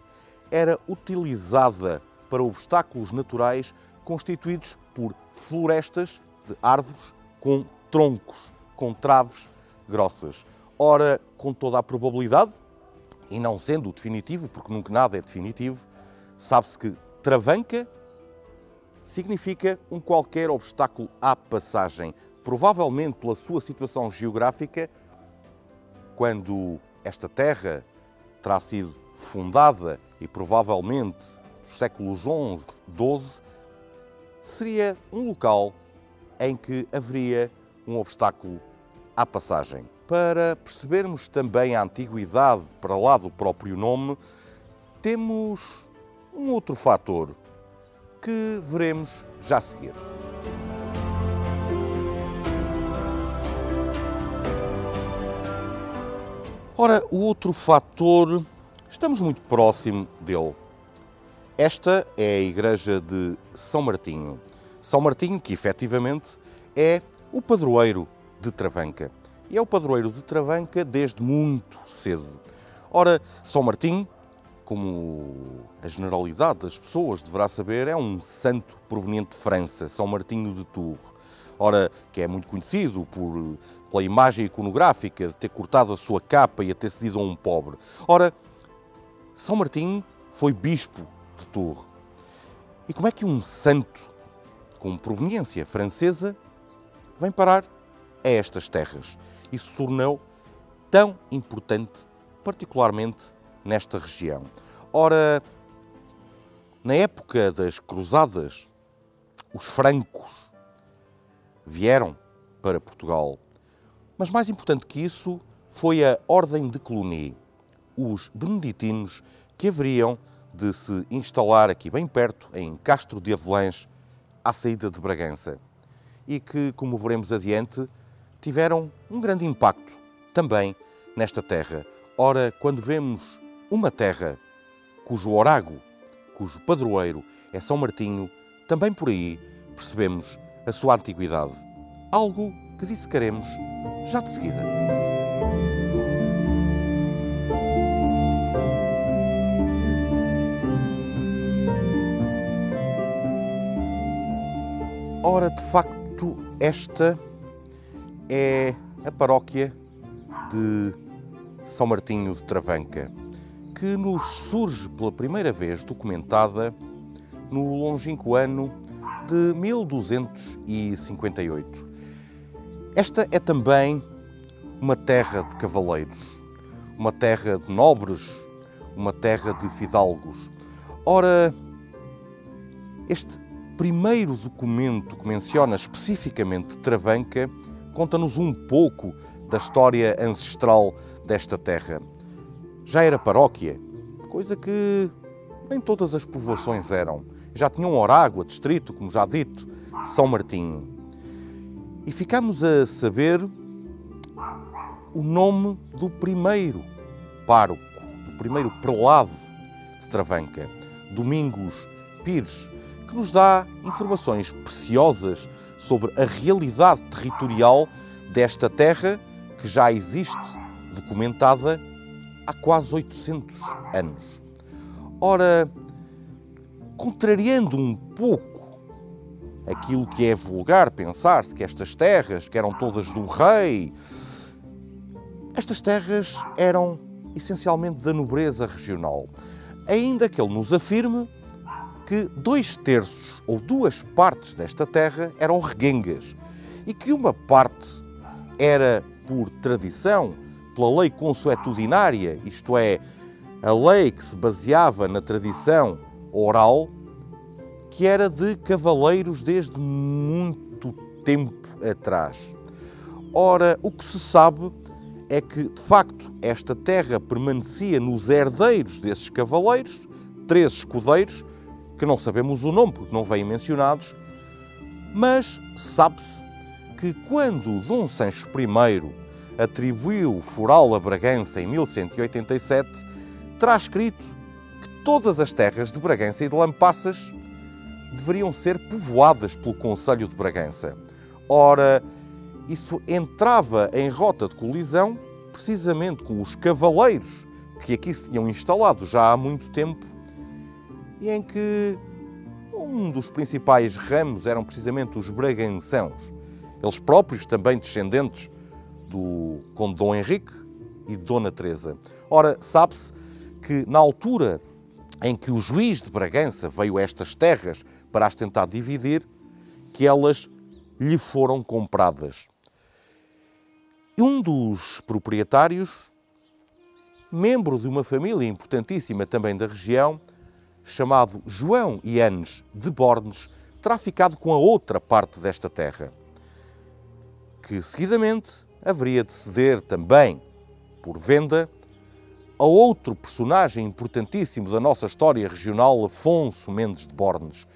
era utilizada para obstáculos naturais constituídos por florestas de árvores com troncos, com traves grossas. Ora, com toda a probabilidade, e não sendo definitivo, porque nunca nada é definitivo, Sabe-se que travanca significa um qualquer obstáculo à passagem. Provavelmente pela sua situação geográfica, quando esta terra terá sido fundada e provavelmente nos séculos XI, XII, seria um local em que haveria um obstáculo à passagem. Para percebermos também a antiguidade para lá do próprio nome, temos um outro fator que veremos já a seguir. Ora, o outro fator, estamos muito próximo dele. Esta é a igreja de São Martinho. São Martinho, que efetivamente é o padroeiro de Travanca. E é o padroeiro de Travanca desde muito cedo. Ora, São Martinho, como a generalidade das pessoas deverá saber, é um santo proveniente de França, São Martinho de Tours. Ora, que é muito conhecido pela imagem iconográfica de ter cortado a sua capa e a ter cedido a um pobre. Ora, São Martinho foi bispo de Tours. E como é que um santo com proveniência francesa vem parar a estas terras? Isso se tornou tão importante, particularmente nesta região. Ora, na época das cruzadas, os francos vieram para Portugal. Mas mais importante que isso foi a Ordem de Cluny, os beneditinos que haveriam de se instalar aqui bem perto, em Castro de Avelães, à saída de Bragança. E que, como veremos adiante, tiveram um grande impacto também nesta terra. Ora, quando vemos uma terra cujo orago, cujo padroeiro é São Martinho, também por aí percebemos a sua antiguidade. Algo que dissecaremos já de seguida. Ora, de facto, esta é a paróquia de São Martinho de Travanca, que nos surge pela primeira vez documentada no longínquo ano de 1258. Esta é também uma terra de cavaleiros, uma terra de nobres, uma terra de fidalgos. Ora, este primeiro documento que menciona especificamente Travanca conta-nos um pouco da história ancestral desta terra. Já era paróquia, coisa que nem todas as povoações eram. Já tinham Orágua, distrito, como já dito, São Martinho. E ficamos a saber o nome do primeiro pároco, do primeiro prelado de Travanca, Domingos Pires, que nos dá informações preciosas sobre a realidade territorial desta terra que já existe documentada há quase 800 anos. Ora, contrariando um pouco aquilo que é vulgar pensar-se que estas terras, que eram todas do rei, estas terras eram essencialmente da nobreza regional, ainda que ele nos afirme que 2/3 ou 2 partes desta terra eram reguengas e que uma parte era por tradição, pela lei consuetudinária, isto é, a lei que se baseava na tradição oral, que era de cavaleiros desde muito tempo atrás. Ora, o que se sabe é que, de facto, esta terra permanecia nos herdeiros desses cavaleiros, 3 escudeiros, que não sabemos o nome porque não vêm mencionados, mas sabe-se que quando Dom Sancho I atribuiu o foral a Bragança em 1187, terá escrito que todas as terras de Bragança e de Lampassas deveriam ser povoadas pelo Conselho de Bragança. Ora, isso entrava em rota de colisão precisamente com os cavaleiros que aqui se tinham instalado já há muito tempo e em que um dos principais ramos eram precisamente os bragançãos, eles próprios também descendentes do Conde Dom Henrique e de Dona Teresa. Ora, sabe-se que na altura em que o juiz de Bragança veio a estas terras para as tentar dividir, que elas lhe foram compradas. E um dos proprietários, membro de uma família importantíssima também da região, chamado João Yanes de Bornes, terá ficado com a outra parte desta terra, que seguidamente haveria de ceder também por venda a outro personagem importantíssimo da nossa história regional, Afonso Mendes de Bornes.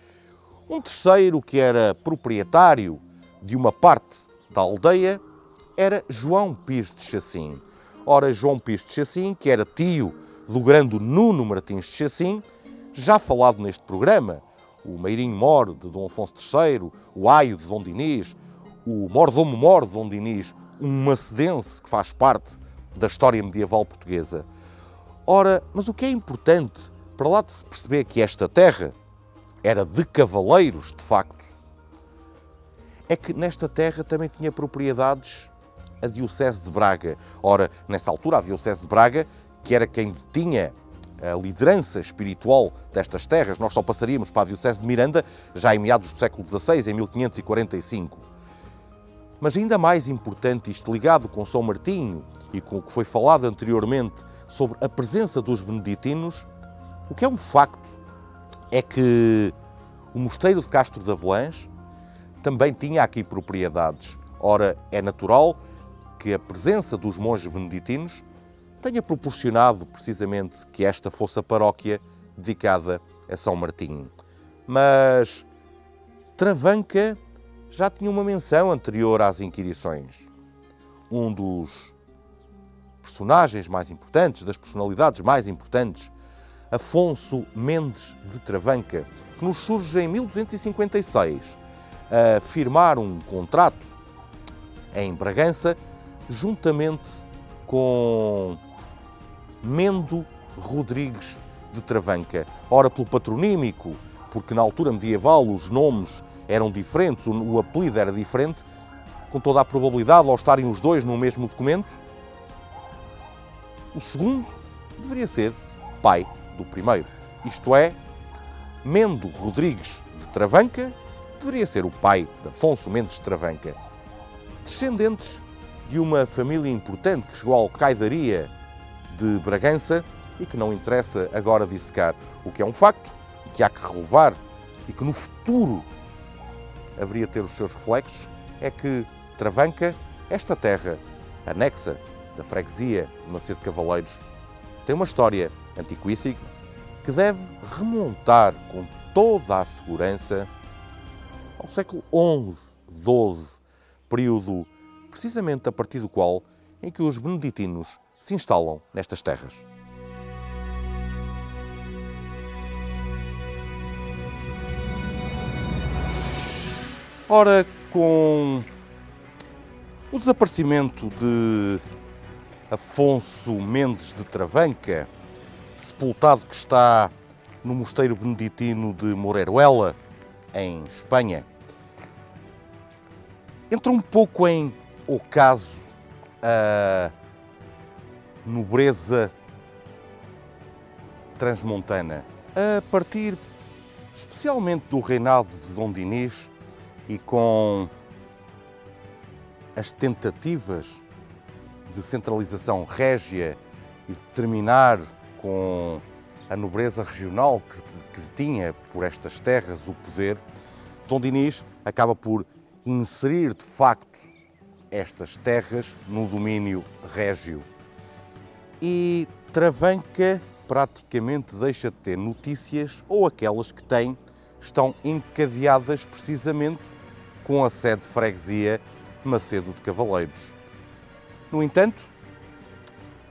Um terceiro que era proprietário de uma parte da aldeia era João Pires de Chacim. Ora, João Pires de Chacim, que era tio do grande Nuno Martins de Chacim, já falado neste programa, o Meirinho Mor de Dom Afonso III, o Aio de Dom Dinis, o Mordomo Mor de Dom Dinis, um macedense que faz parte da história medieval portuguesa. Ora, mas o que é importante, para lá de se perceber que esta terra era de cavaleiros, de facto, é que nesta terra também tinha propriedades a Diocese de Braga. Ora, nessa altura, a Diocese de Braga, que era quem detinha a liderança espiritual destas terras, nós só passaríamos para a Diocese de Miranda já em meados do século XVI, em 1545. Mas ainda mais importante, isto ligado com São Martinho e com o que foi falado anteriormente sobre a presença dos beneditinos, o que é um facto é que o mosteiro de Castro de Avelãs também tinha aqui propriedades. Ora, é natural que a presença dos monges beneditinos tenha proporcionado precisamente que esta fosse a paróquia dedicada a São Martinho. Mas Travanca já tinha uma menção anterior às Inquirições. Um dos personagens mais importantes, das personalidades mais importantes, Afonso Mendes de Travanca, que nos surge em 1256, a firmar um contrato em Bragança, juntamente com Mendo Rodrigues de Travanca. Ora, pelo patronímico, porque na altura medieval os nomes eram diferentes, o apelido era diferente, com toda a probabilidade, ao estarem os dois no mesmo documento, o segundo deveria ser pai do primeiro. Isto é, Mendo Rodrigues de Travanca deveria ser o pai de Afonso Mendes de Travanca. Descendentes de uma família importante que chegou à alcaidaria de Bragança e que não interessa agora dissecar. O que é um facto e que há que relevar e que no futuro haveria de ter os seus reflexos é que Travanca, esta terra anexa da freguesia de Macedo de Cavaleiros, tem uma história antiquíssima que deve remontar com toda a segurança ao século XI, XII, período precisamente a partir do qual em que os beneditinos se instalam nestas terras. Ora, com o desaparecimento de Afonso Mendes de Travanca, sepultado que está no mosteiro beneditino de Moreruela, em Espanha, entra um pouco em ocaso a nobreza transmontana, a partir especialmente do reinado de Dom Dinis e com as tentativas de centralização régia e de terminar com a nobreza regional que tinha por estas terras o poder, Dom Dinis acaba por inserir de facto estas terras no domínio régio. E Travanca praticamente deixa de ter notícias, ou aquelas que tem estão encadeadas precisamente com a sede de freguesia Macedo de Cavaleiros. No entanto,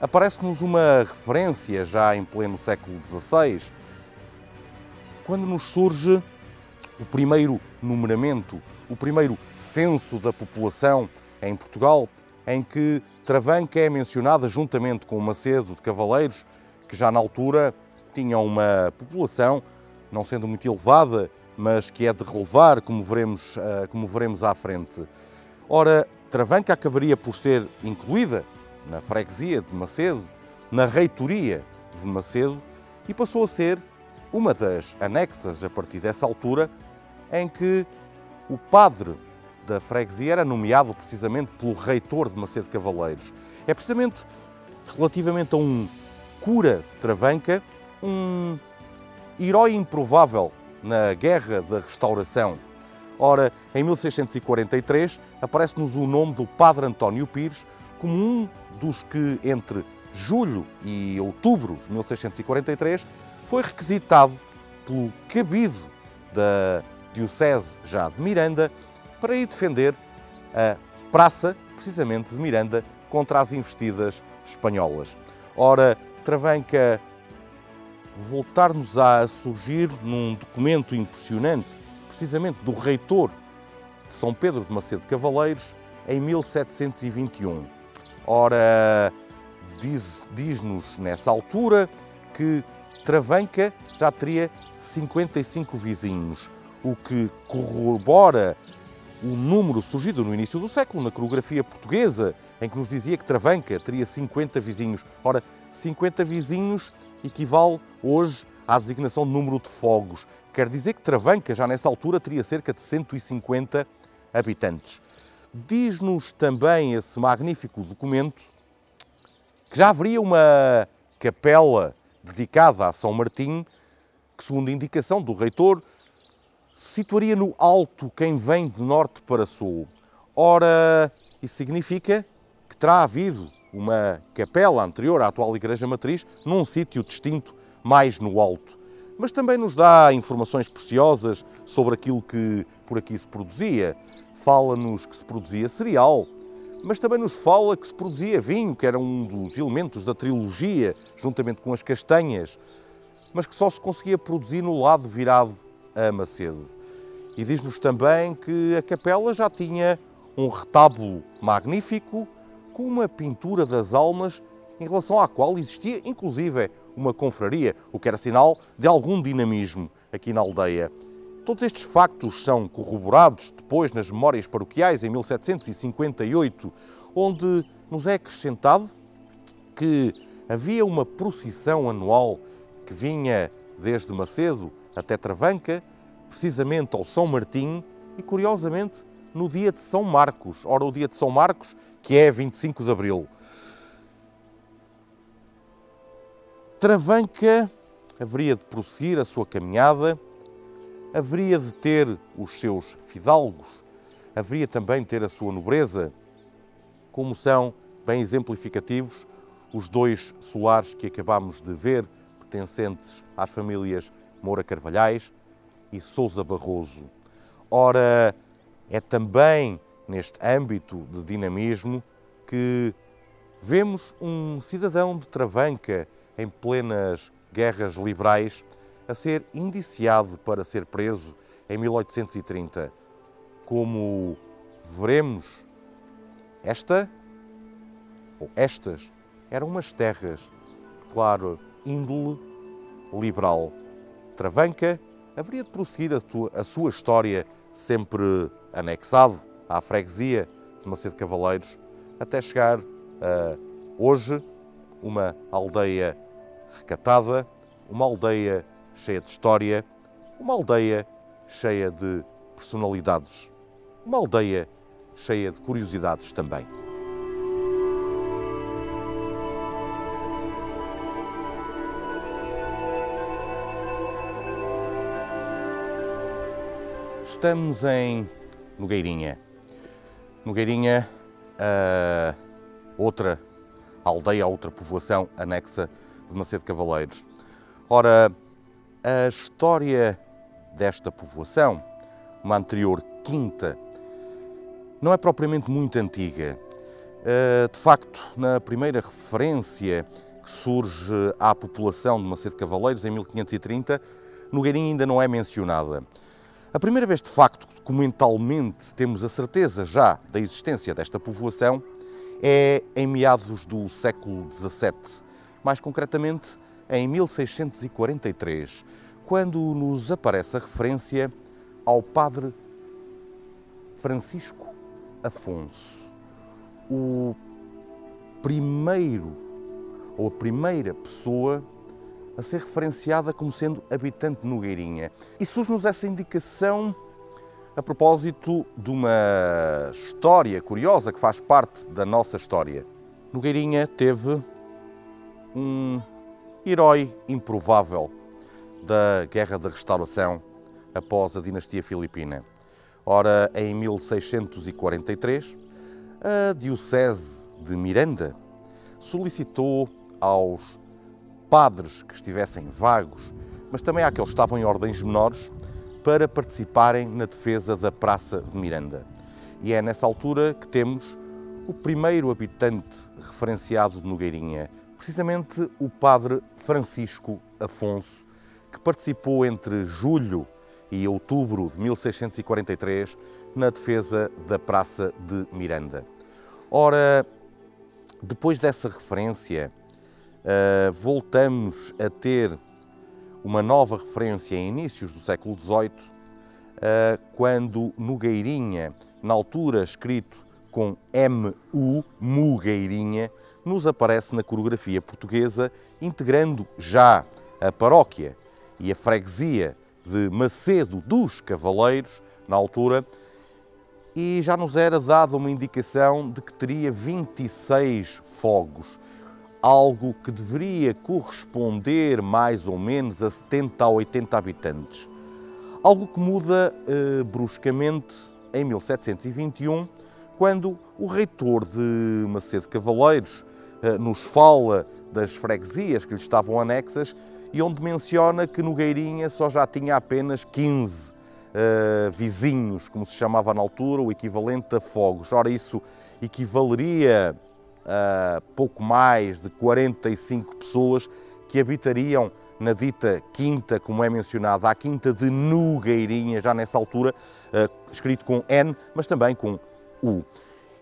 aparece-nos uma referência já em pleno século XVI, quando nos surge o primeiro numeramento, o primeiro censo da população em Portugal, em que Travanca é mencionada juntamente com Macedo de Cavaleiros, que já na altura tinha uma população, não sendo muito elevada, mas que é de relevar, como veremos à frente. Ora, Travanca acabaria por ser incluída na freguesia de Macedo, na reitoria de Macedo, e passou a ser uma das anexas a partir dessa altura, em que o padre da freguesia era nomeado precisamente pelo reitor de Macedo Cavaleiros. É precisamente relativamente a um cura de Travanca, um herói improvável na Guerra da Restauração. Ora, em 1643, aparece-nos o nome do padre António Pires como um dos que, entre julho e outubro de 1643, foi requisitado pelo cabido da Diocese já de Miranda para ir defender a praça, precisamente de Miranda, contra as investidas espanholas. Ora, Travanca voltar-nos a surgir num documento impressionante, precisamente do reitor de São Pedro de Macedo Cavaleiros, em 1721. Ora, diz-nos nessa altura que Travanca já teria 55 vizinhos, o que corrobora o número surgido no início do século na coreografia portuguesa, em que nos dizia que Travanca teria 50 vizinhos. Ora, 50 vizinhos equivale hoje à designação de número de fogos. Quer dizer que Travanca, já nessa altura, teria cerca de 150 habitantes. Diz-nos também esse magnífico documento que já haveria uma capela dedicada a São Martim, que, segundo a indicação do reitor, situaria no alto quem vem de norte para sul. Ora, isso significa que terá havido uma capela anterior à atual Igreja Matriz num sítio distinto, mais no alto. Mas também nos dá informações preciosas sobre aquilo que por aqui se produzia. Fala-nos que se produzia cereal, mas também nos fala que se produzia vinho, que era um dos elementos da trilogia, juntamente com as castanhas, mas que só se conseguia produzir no lado virado a Macedo. E diz-nos também que a capela já tinha um retábulo magnífico com uma pintura das almas em relação à qual existia inclusive uma confraria, o que era sinal de algum dinamismo aqui na aldeia. Todos estes factos são corroborados depois nas memórias paroquiais em 1758, onde nos é acrescentado que havia uma procissão anual que vinha desde Macedo até Travanca, precisamente ao São Martim e, curiosamente, no dia de São Marcos. Ora, o dia de São Marcos, que é 25 de Abril. Travanca haveria de prosseguir a sua caminhada, haveria de ter os seus fidalgos, haveria também de ter a sua nobreza, como são bem exemplificativos os dois solares que acabamos de ver, pertencentes às famílias Moura Carvalhais e Sousa Barroso. Ora, é também neste âmbito de dinamismo que vemos um cidadão de Travanca em plenas guerras liberais a ser indiciado para ser preso em 1830. Como veremos, estas eram umas terras de claro índole liberal. Travanca haveria de prosseguir a sua história sempre anexado à freguesia de Macedo Cavaleiros, até chegar a hoje uma aldeia recatada, uma aldeia cheia de história, uma aldeia cheia de personalidades, uma aldeia cheia de curiosidades também. Estamos em Nogueirinha. Nogueirinha, outra aldeia, outra povoação anexa de Macedo Cavaleiros. Ora, a história desta povoação, uma anterior quinta, não é propriamente muito antiga. De facto, na primeira referência que surge à população de Macedo Cavaleiros, em 1530, Nogueirinha ainda não é mencionada. A primeira vez, de facto, documentalmente temos a certeza já da existência desta povoação é em meados do século XVII, mais concretamente em 1643, quando nos aparece a referência ao padre Francisco Afonso, o primeiro ou a primeira pessoa a ser referenciada como sendo habitante de Nogueirinha. E surge-nos essa indicação a propósito de uma história curiosa que faz parte da nossa história. Nogueirinha teve um herói improvável da Guerra da Restauração após a dinastia filipina. Ora, em 1643, a Diocese de Miranda solicitou aos padres que estivessem vagos, mas também àqueles que estavam em ordens menores, para participarem na defesa da Praça de Miranda. E é nessa altura que temos o primeiro habitante referenciado de Nogueirinha, precisamente o padre Francisco Afonso, que participou entre julho e outubro de 1643 na defesa da Praça de Miranda. Ora, depois dessa referência, voltamos a ter uma nova referência em inícios do século XVIII, quando Nogueirinha, na altura escrito com M-U, Mugueirinha, nos aparece na coreografia portuguesa, integrando já a paróquia e a freguesia de Macedo dos Cavaleiros, na altura, e já nos era dada uma indicação de que teria 26 fogos, algo que deveria corresponder mais ou menos a 70 a 80 habitantes. Algo que muda bruscamente em 1721, quando o reitor de Macedo de Cavaleiros nos fala das freguesias que lhe estavam anexas e onde menciona que Nogueirinha só já tinha apenas 15 vizinhos, como se chamava na altura, o equivalente a fogos. Ora, isso equivaleria a pouco mais de 45 pessoas que habitariam na dita quinta, como é mencionada, a quinta de Nogueirinha, já nessa altura, escrito com N, mas também com U.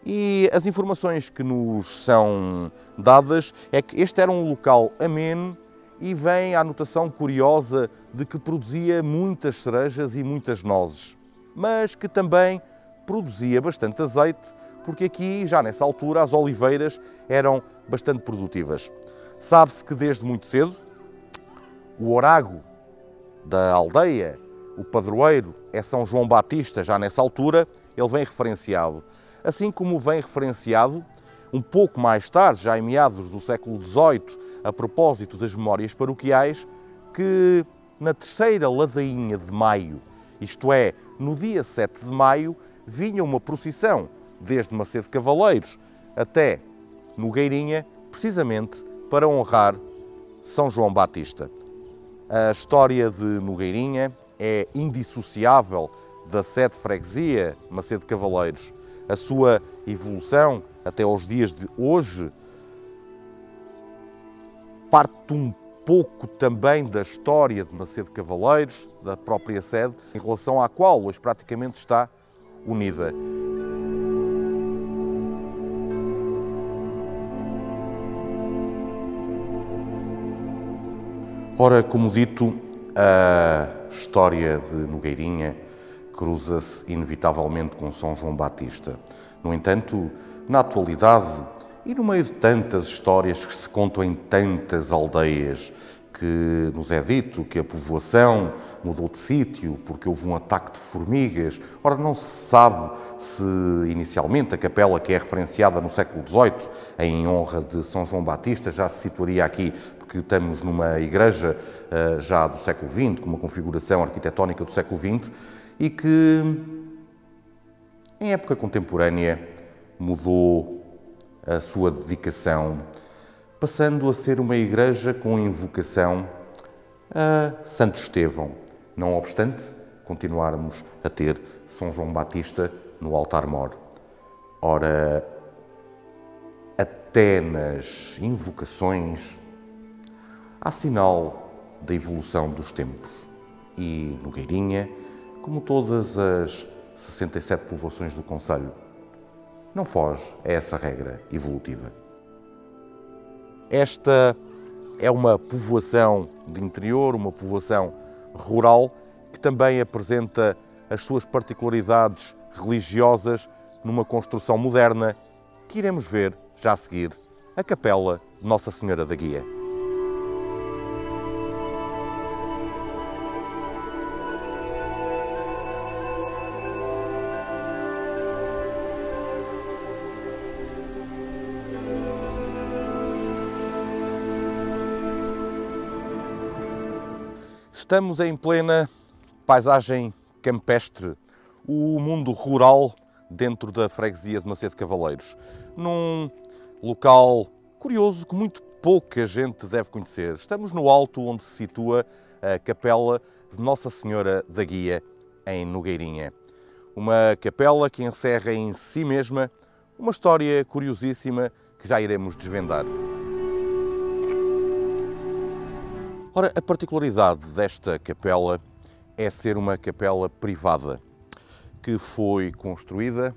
E as informações que nos são dadas é que este era um local ameno e vem a anotação curiosa de que produzia muitas cerejas e muitas nozes, mas que também produzia bastante azeite, porque aqui, já nessa altura, as oliveiras eram bastante produtivas. Sabe-se que desde muito cedo, o orago da aldeia, o padroeiro, é São João Batista, já nessa altura, ele vem referenciado. Assim como vem referenciado, um pouco mais tarde, já em meados do século XVIII, a propósito das memórias paroquiais, que na terceira ladainha de maio, isto é, no dia 7 de maio, vinha uma procissão desde Macedo de Cavaleiros até Nogueirinha, precisamente para honrar São João Batista. A história de Nogueirinha é indissociável da sede freguesia Macedo de Cavaleiros. A sua evolução até aos dias de hoje parte um pouco também da história de Macedo de Cavaleiros, da própria sede, em relação à qual hoje praticamente está unida. Ora, como dito, a história de Nogueirinha cruza-se inevitavelmente com São João Batista. No entanto, na atualidade, e no meio de tantas histórias que se contam em tantas aldeias, que nos é dito que a povoação mudou de sítio porque houve um ataque de formigas. Ora, não se sabe se inicialmente a capela que é referenciada no século XVIII, em honra de São João Batista, já se situaria aqui, porque estamos numa igreja já do século XX, com uma configuração arquitetónica do século XX, e que, em época contemporânea, mudou a sua dedicação, passando a ser uma igreja com invocação a Santo Estevão. Não obstante, continuarmos a ter São João Batista no altar-mor. Ora, até nas invocações há sinal da evolução dos tempos. E Nogueirinha, como todas as 67 povoações do concelho, não foge a essa regra evolutiva. Esta é uma povoação de interior, uma povoação rural, que também apresenta as suas particularidades religiosas numa construção moderna que iremos ver já a seguir, a Capela de Nossa Senhora da Guia. Estamos em plena paisagem campestre, o mundo rural dentro da freguesia de Macedo Cavaleiros, num local curioso que muito pouca gente deve conhecer. Estamos no alto onde se situa a capela de Nossa Senhora da Guia, em Nogueirinha. Uma capela que encerra em si mesma uma história curiosíssima que já iremos desvendar. Ora, a particularidade desta capela é ser uma capela privada, que foi construída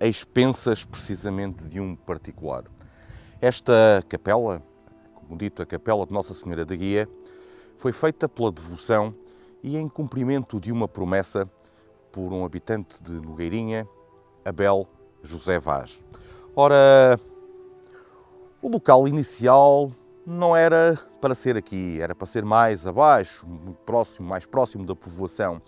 a expensas precisamente de um particular. Esta capela, como dito, a capela de Nossa Senhora da Guia, foi feita pela devoção e em cumprimento de uma promessa por um habitante de Nogueirinha, Abel José Vaz. Ora, o local inicial não era para ser aqui, era para ser mais abaixo, muito próximo, mais próximo da povoação.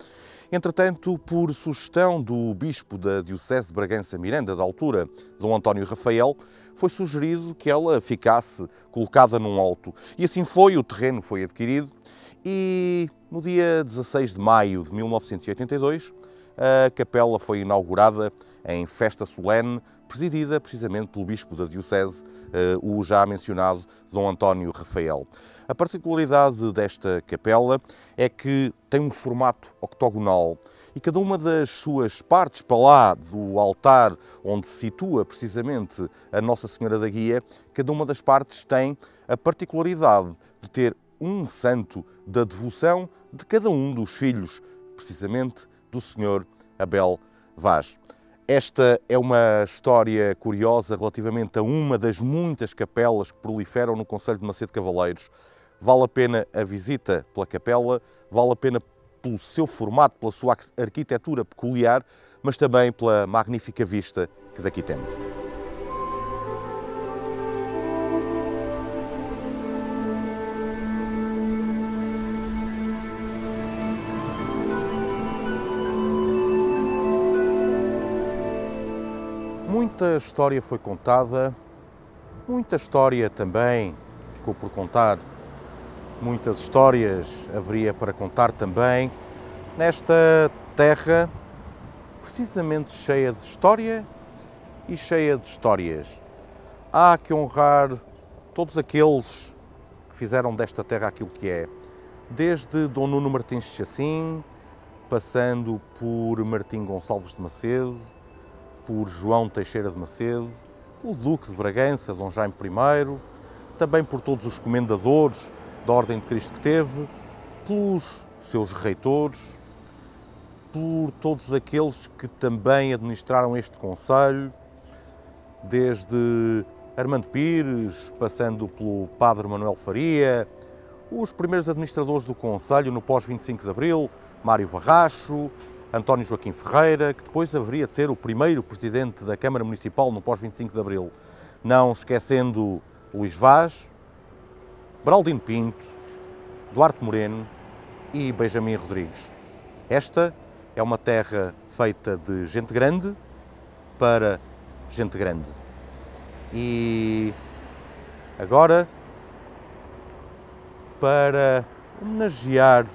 Entretanto, por sugestão do bispo da Diocese de Bragança Miranda, da altura, Dom António Rafael, foi sugerido que ela ficasse colocada num alto. E assim foi, o terreno foi adquirido e no dia 16 de maio de 1982, a capela foi inaugurada em festa solene, presidida precisamente pelo bispo da Diocese, o já mencionado Dom António Rafael. A particularidade desta capela é que tem um formato octogonal e cada uma das suas partes, para lá do altar onde se situa precisamente a Nossa Senhora da Guia, cada uma das partes tem a particularidade de ter um santo da devoção de cada um dos filhos, precisamente do Senhor Abel Vaz. Esta é uma história curiosa relativamente a uma das muitas capelas que proliferam no concelho de Macedo Cavaleiros. Vale a pena a visita pela capela, vale a pena pelo seu formato, pela sua arquitetura peculiar, mas também pela magnífica vista que daqui temos. Muita história foi contada, muita história também ficou por contar, muitas histórias haveria para contar também nesta terra precisamente cheia de história e cheia de histórias. Há que honrar todos aqueles que fizeram desta terra aquilo que é, desde Dom Nuno Martins de Chacim, passando por Martim Gonçalves de Macedo, por João Teixeira de Macedo, o Duque de Bragança, Dom Jaime I, também por todos os comendadores da Ordem de Cristo que teve, pelos seus reitores, por todos aqueles que também administraram este concelho, desde Armando Pires, passando pelo Padre Manuel Faria, os primeiros administradores do concelho no pós-25 de Abril, Mário Barracho, António Joaquim Ferreira, que depois haveria de ser o primeiro presidente da Câmara Municipal no pós-25 de Abril, não esquecendo Luís Vaz, Beraldino Pinto, Duarte Moreno e Benjamin Rodrigues. Esta é uma terra feita de gente grande para gente grande. E agora, para homenagear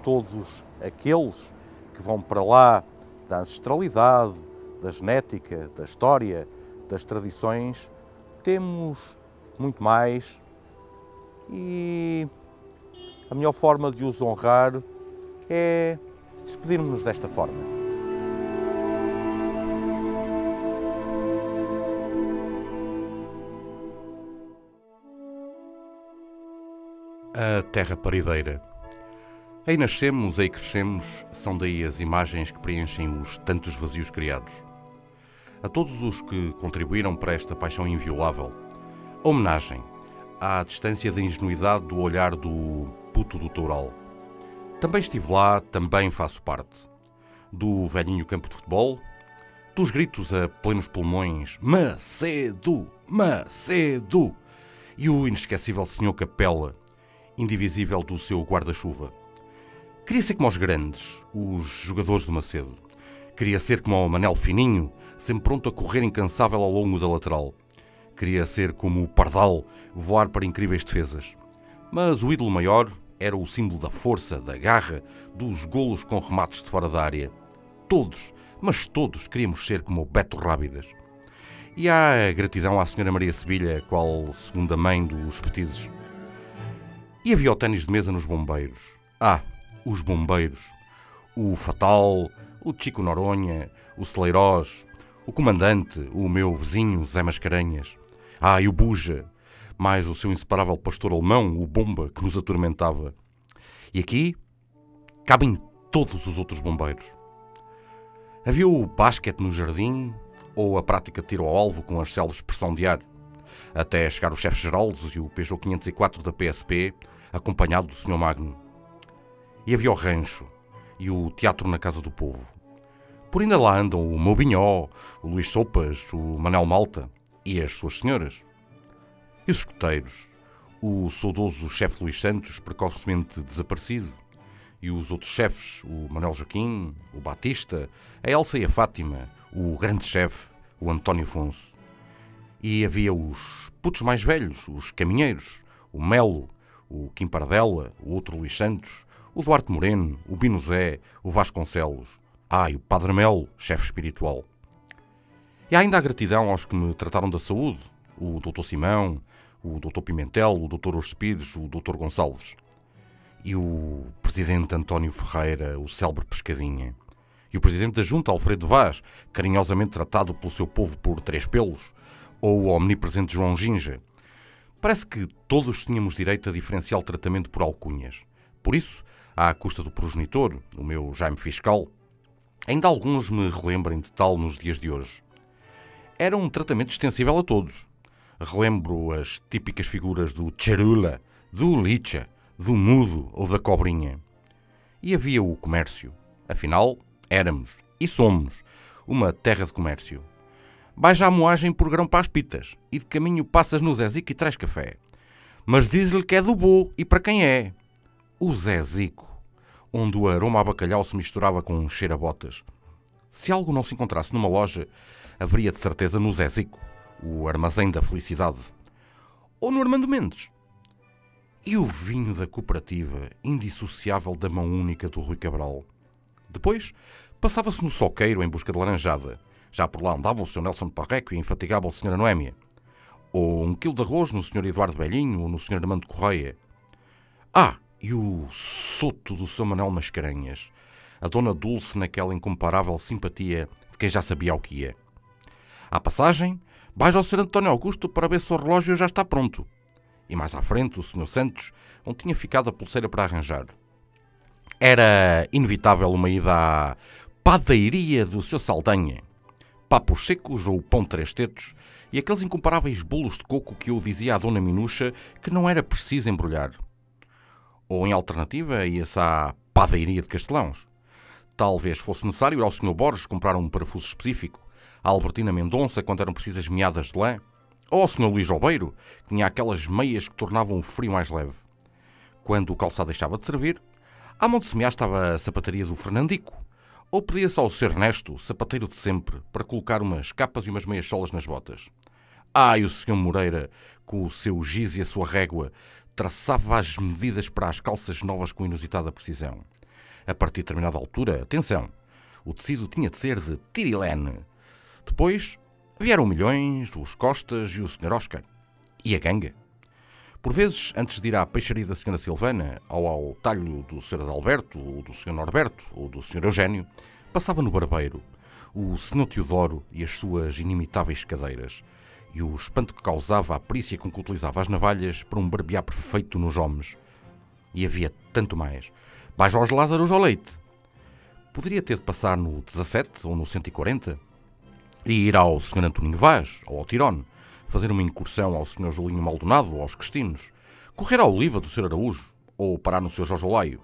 todos aqueles que vão para lá da ancestralidade, da genética, da história, das tradições, temos muito mais e a melhor forma de os honrar é despedirmos-nos desta forma. A terra parideira. Aí nascemos, aí crescemos, são daí as imagens que preenchem os tantos vazios criados. A todos os que contribuíram para esta paixão inviolável, a homenagem à distância da ingenuidade do olhar do puto do Toural. Também estive lá, também faço parte. Do velhinho campo de futebol, dos gritos a plenos pulmões, Macedo, Macedo, e o inesquecível Senhor Capela, indivisível do seu guarda-chuva. Queria ser como os grandes, os jogadores do Macedo. Queria ser como o Manel Fininho, sempre pronto a correr incansável ao longo da lateral. Queria ser como o Pardal, voar para incríveis defesas. Mas o ídolo maior era o símbolo da força, da garra, dos golos com remates de fora da área. Todos, mas todos, queríamos ser como o Beto Rábidas. E há gratidão à Senhora Maria Sevilha, qual segunda mãe dos petizes. E havia o ténis de mesa nos bombeiros. Os bombeiros. O Fatal, o Chico Noronha, o Celeirós, o comandante, o meu vizinho Zé Mascarenhas. E o Buja, mais o seu inseparável pastor alemão, o Bomba, que nos atormentava. E aqui cabem todos os outros bombeiros. Havia o basquete no jardim, ou a prática de tiro ao alvo com as células de pressão de ar, até chegar o chefe Geraldes e o Peugeot 504 da PSP, acompanhado do Sr. Magno. E havia o rancho e o teatro na Casa do Povo. Por ainda lá andam o Moubinhó, o Luís Sopas, o Manel Malta e as suas senhoras. E os escoteiros, o saudoso chefe Luís Santos, precocemente desaparecido, e os outros chefes, o Manuel Joaquim, o Batista, a Elsa e a Fátima, o grande chefe, o António Afonso. E havia os putos mais velhos, os caminheiros, o Melo, o Kim Paradela, o outro Luís Santos, o Duarte Moreno, o Bino Zé, o Vasconcelos. E o Padre Melo, chefe espiritual. E há ainda a gratidão aos que me trataram da saúde, o Dr. Simão, o Dr. Pimentel, o Dr. Orcepides, o Dr. Gonçalves. E o Presidente António Ferreira, o célebre Pescadinha. E o Presidente da Junta, Alfredo Vaz, carinhosamente tratado pelo seu povo por Três Pelos. Ou o omnipresente João Ginja. Parece que todos tínhamos direito a diferencial tratamento por alcunhas. Por isso, à custa do progenitor, o meu Jaime Fiscal, ainda alguns me relembrem de tal nos dias de hoje. Era um tratamento extensível a todos. Relembro as típicas figuras do Tcharula, do Licha, do Mudo ou da Cobrinha. E havia o comércio. Afinal, éramos, e somos, uma terra de comércio. Vais à moagem por grão para as pitas, e de caminho passas no Zezico e traz café. Mas diz-lhe que é do bom, e para quem é? O Zezico, onde o aroma a bacalhau se misturava com um cheiro a botas. Se algo não se encontrasse numa loja, haveria de certeza no Zezico, o armazém da felicidade. Ou no Armando Mendes. E o vinho da cooperativa, indissociável da mão única do Rui Cabral. Depois, passava-se no Soqueiro em busca de laranjada. Já por lá andava o Sr. Nelson Parreco e a infatigável Sra. Noémia. Ou um quilo de arroz no Sr. Eduardo Velhinho ou no Sr. Armando Correia. E o soto do Sr. Manuel Mascarenhas. A Dona Dulce naquela incomparável simpatia de quem já sabia o que ia. À passagem, vais ao Sr. António Augusto para ver se o relógio já está pronto. E mais à frente o Sr. Santos, onde tinha ficado a pulseira para arranjar. Era inevitável uma ida à padeiria do Sr. Saldanha. Papos secos ou pão de 3 tetos e aqueles incomparáveis bolos de coco que eu dizia à Dona Minucha que não era preciso embrulhar. Ou, em alternativa, ia-se à padeiria de Castelãos. Talvez fosse necessário ir ao Sr. Borges comprar um parafuso específico, à Albertina Mendonça quando eram precisas meadas de lã, ou ao Sr. Luís Obeiro, que tinha aquelas meias que tornavam o frio mais leve. Quando o calçado deixava de servir, à Monte Semear estava a sapataria do Fernandico, ou pedia-se ao Sr. Ernesto, sapateiro de sempre, para colocar umas capas e umas meias solas nas botas. E o Sr. Moreira, com o seu giz e a sua régua, traçava as medidas para as calças novas com inusitada precisão. A partir de determinada altura, atenção, o tecido tinha de ser de tirilene. Depois vieram o Milhões, os Costas e o Sr. Oscar. E a ganga. Por vezes, antes de ir à peixaria da Sra. Silvana, ou ao talho do Sr. Adalberto, ou do Sr. Norberto, ou do Sr. Eugénio, passava no barbeiro, o Sr. Teodoro e as suas inimitáveis cadeiras, e o espanto que causava a perícia com que utilizava as navalhas para um barbear perfeito nos homens. E havia tanto mais. Vai Jorge Lázaro ao leite. Poderia ter de passar no 17 ou no 140 e ir ao Sr. Antoninho Vaz ou ao Tirone, fazer uma incursão ao Sr. Julinho Maldonado ou aos Cristinos, correr à Oliva do Sr. Araújo ou parar no Sr. Jorge Olaio.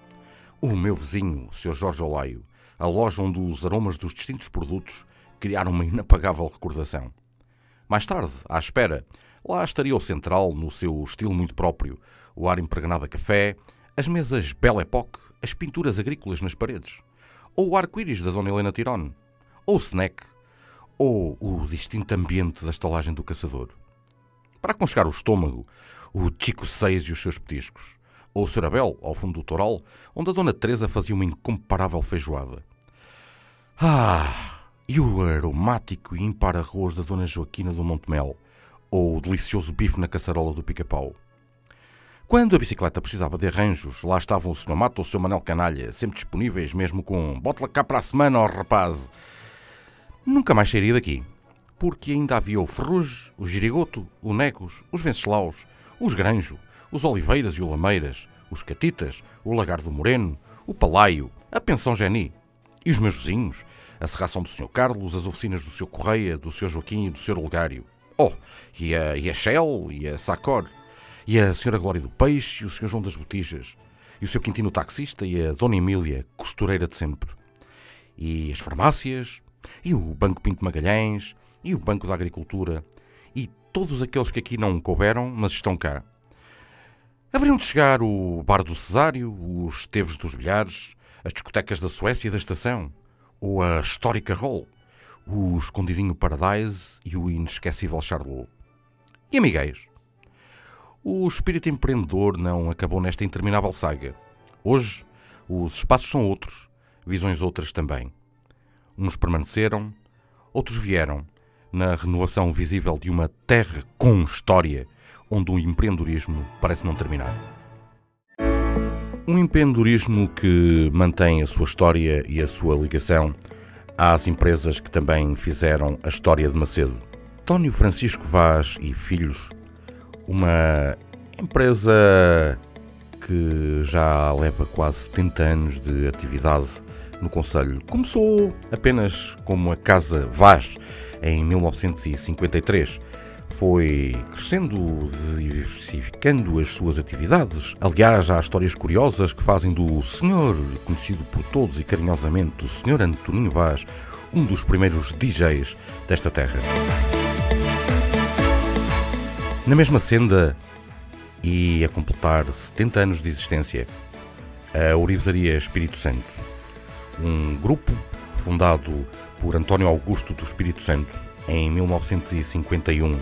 O meu vizinho, o Sr. Jorge Olaio, a loja onde os aromas dos distintos produtos criaram uma inapagável recordação. Mais tarde, à espera, lá estaria o Central, no seu estilo muito próprio, o ar impregnado a café, as mesas Belle Époque, as pinturas agrícolas nas paredes, ou o arco-íris da Dona Helena Tirone, ou o snack, ou o distinto ambiente da estalagem do caçador. Para aconchegar o estômago, o Chico 6 e os seus petiscos, ou o Sr. Abel, ao fundo do Toural, onde a Dona Teresa fazia uma incomparável feijoada. E o aromático e ímpar arroz da Dona Joaquina do Montemel, ou o delicioso bife na caçarola do Pica-Pau. Quando a bicicleta precisava de arranjos, lá estavam o Sr. Mato ou o Sr. Manel Canalha, sempre disponíveis, mesmo com "bota-la cá para a semana, ó rapaz". Nunca mais sairia daqui, porque ainda havia o Ferrugem, o Girigoto, o Negos, os Venceslaus, os Granjo, os Oliveiras e o Lameiras, os Catitas, o Lagar do Moreno, o Palaio, a Pensão Geni. E os meus vizinhos, a serração do Sr. Carlos, as oficinas do Sr. Correia, do Sr. Joaquim e do Sr. Olegário. E a Shell, e a Sacor, e a Sra. Glória do Peixe, e o Sr. João das Botijas, e o Sr. Quintino taxista, e a Dona Emília, costureira de sempre. E as farmácias, e o Banco Pinto Magalhães, e o Banco da Agricultura, e todos aqueles que aqui não couberam, mas estão cá. Haveriam de chegar o Bar do Cesário, os Teves dos Bilhares, as discotecas da Suécia e da Estação, ou a histórica Roll, o Escondidinho Paradise e o inesquecível Charlot. E amiguéis? O espírito empreendedor não acabou nesta interminável saga. Hoje, os espaços são outros, visões outras também. Uns permaneceram, outros vieram, na renovação visível de uma terra com história, onde o empreendedorismo parece não terminar. Um empreendedorismo que mantém a sua história e a sua ligação às empresas que também fizeram a história de Macedo. António Francisco Vaz e Filhos, uma empresa que já leva quase 70 anos de atividade no concelho. Começou apenas como a Casa Vaz em 1953. Foi crescendo, diversificando as suas atividades. Aliás, há histórias curiosas que fazem do senhor, conhecido por todos e carinhosamente, o senhor Antoninho Vaz, um dos primeiros DJs desta terra. Na mesma senda, e a completar 70 anos de existência, a Ourivesaria Espírito Santo, um grupo fundado por António Augusto do Espírito Santo em 1951,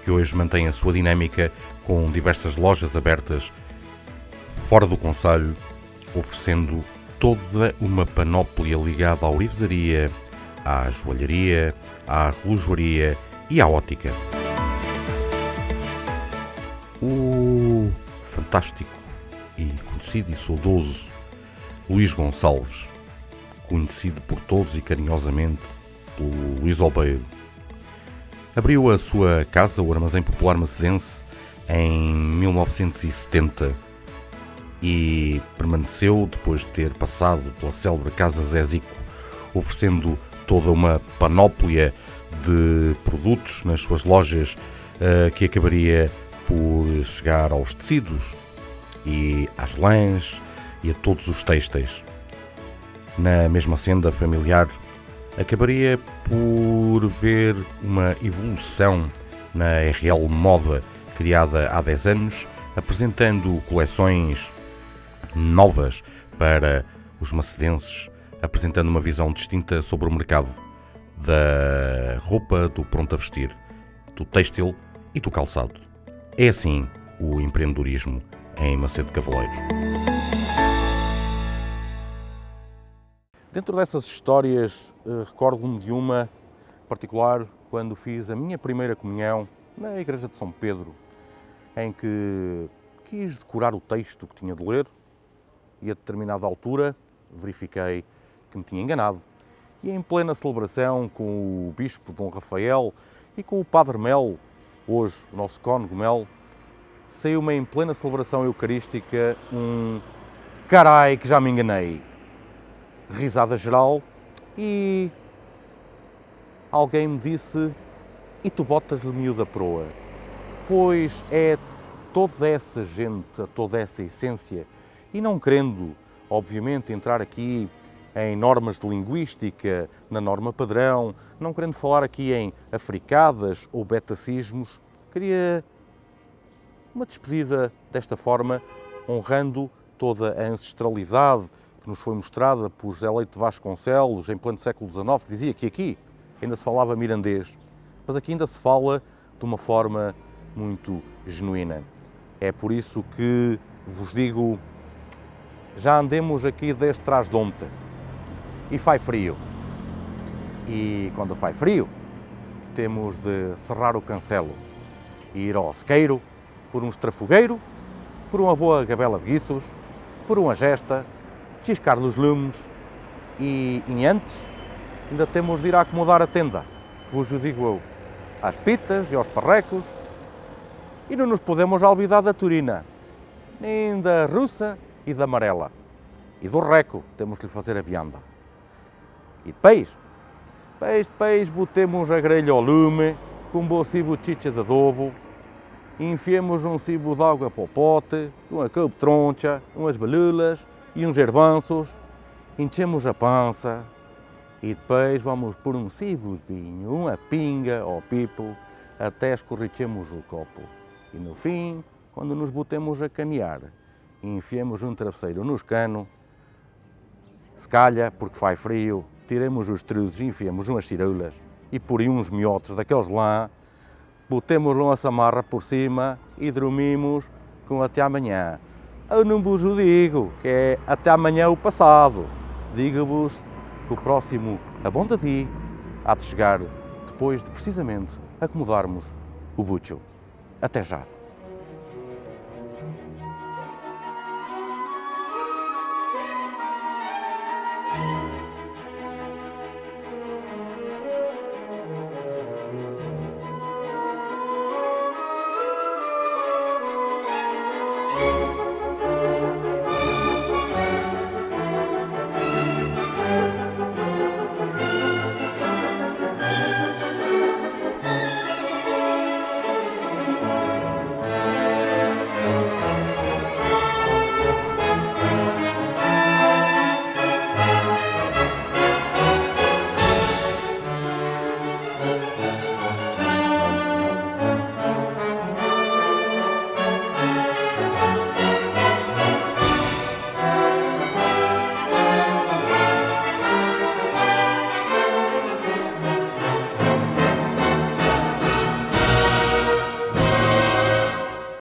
que hoje mantém a sua dinâmica com diversas lojas abertas fora do concelho, oferecendo toda uma panóplia ligada à ourivesaria, à joalharia, à relojoaria e à ótica. O fantástico e conhecido e saudoso Luís Gonçalves, conhecido por todos e carinhosamente pelo Luís Albeiro, abriu a sua casa, o Armazém Popular Macedense, em 1970 e permaneceu depois de ter passado pela célebre Casa Zé Zico, oferecendo toda uma panóplia de produtos nas suas lojas, que acabaria por chegar aos tecidos e às lãs e a todos os têxteis. Na mesma senda familiar, acabaria por ver uma evolução na RL Moda, criada há 10 anos, apresentando coleções novas para os macedenses, apresentando uma visão distinta sobre o mercado da roupa, do pronto a vestir, do têxtil e do calçado. É assim o empreendedorismo em Macedo de Cavaleiros. Dentro dessas histórias, recordo-me de uma particular quando fiz a minha primeira comunhão na Igreja de São Pedro, em que quis decorar o texto que tinha de ler e a determinada altura verifiquei que me tinha enganado. E em plena celebração com o Bispo Dom Rafael e com o Padre Melo, hoje o nosso cônego Melo, saiu-me em plena celebração eucarística carai que já me enganei. Risada geral e alguém me disse: e tu botas-lhe miúda proa? Pois é toda essa gente, toda essa essência, e não querendo, obviamente, entrar aqui em normas de linguística, na norma padrão, não querendo falar aqui em africadas ou betacismos, queria uma despedida desta forma, honrando toda a ancestralidade que nos foi mostrada por José Leite de Vasconcelos em pleno século XIX, que dizia que aqui ainda se falava mirandês, mas aqui ainda se fala de uma forma muito genuína. É por isso que vos digo, já andemos aqui desde trás de ontem e faz frio. E quando faz frio, temos de serrar o cancelo e ir ao sequeiro por um estrafogueiro, por uma boa gabela de guiços, por uma gesta, chiscar os lumes e antes ainda temos de ir a acomodar a tenda, vos o digo eu, às pitas e aos parrecos, e não nos podemos olvidar da turina, nem da russa e da amarela, e do reco, temos que lhe fazer a vianda. E depois botemos a grelha ao lume, com um bom cibo de chicha de adobo, e enfiemos um cibo de água para o pote, uma couve de troncha, umas balulas e uns gerbanços, enchemos a pança e depois vamos por um cibo de vinho, uma pinga ou pipo, até escorrichemos o copo. E no fim, quando nos botemos a caminhar, enfiemos um travesseiro nos canos, se calha, porque faz frio, tiremos os truzes, enfiemos umas ciroulas e por aí uns miotes daqueles lá, botemos uma samarra por cima e dormimos com até amanhã. Eu não vos o digo, que é até amanhã o passado. Digo-vos que o próximo Abondadi há de chegar depois de precisamente acomodarmos o bucho. Até já!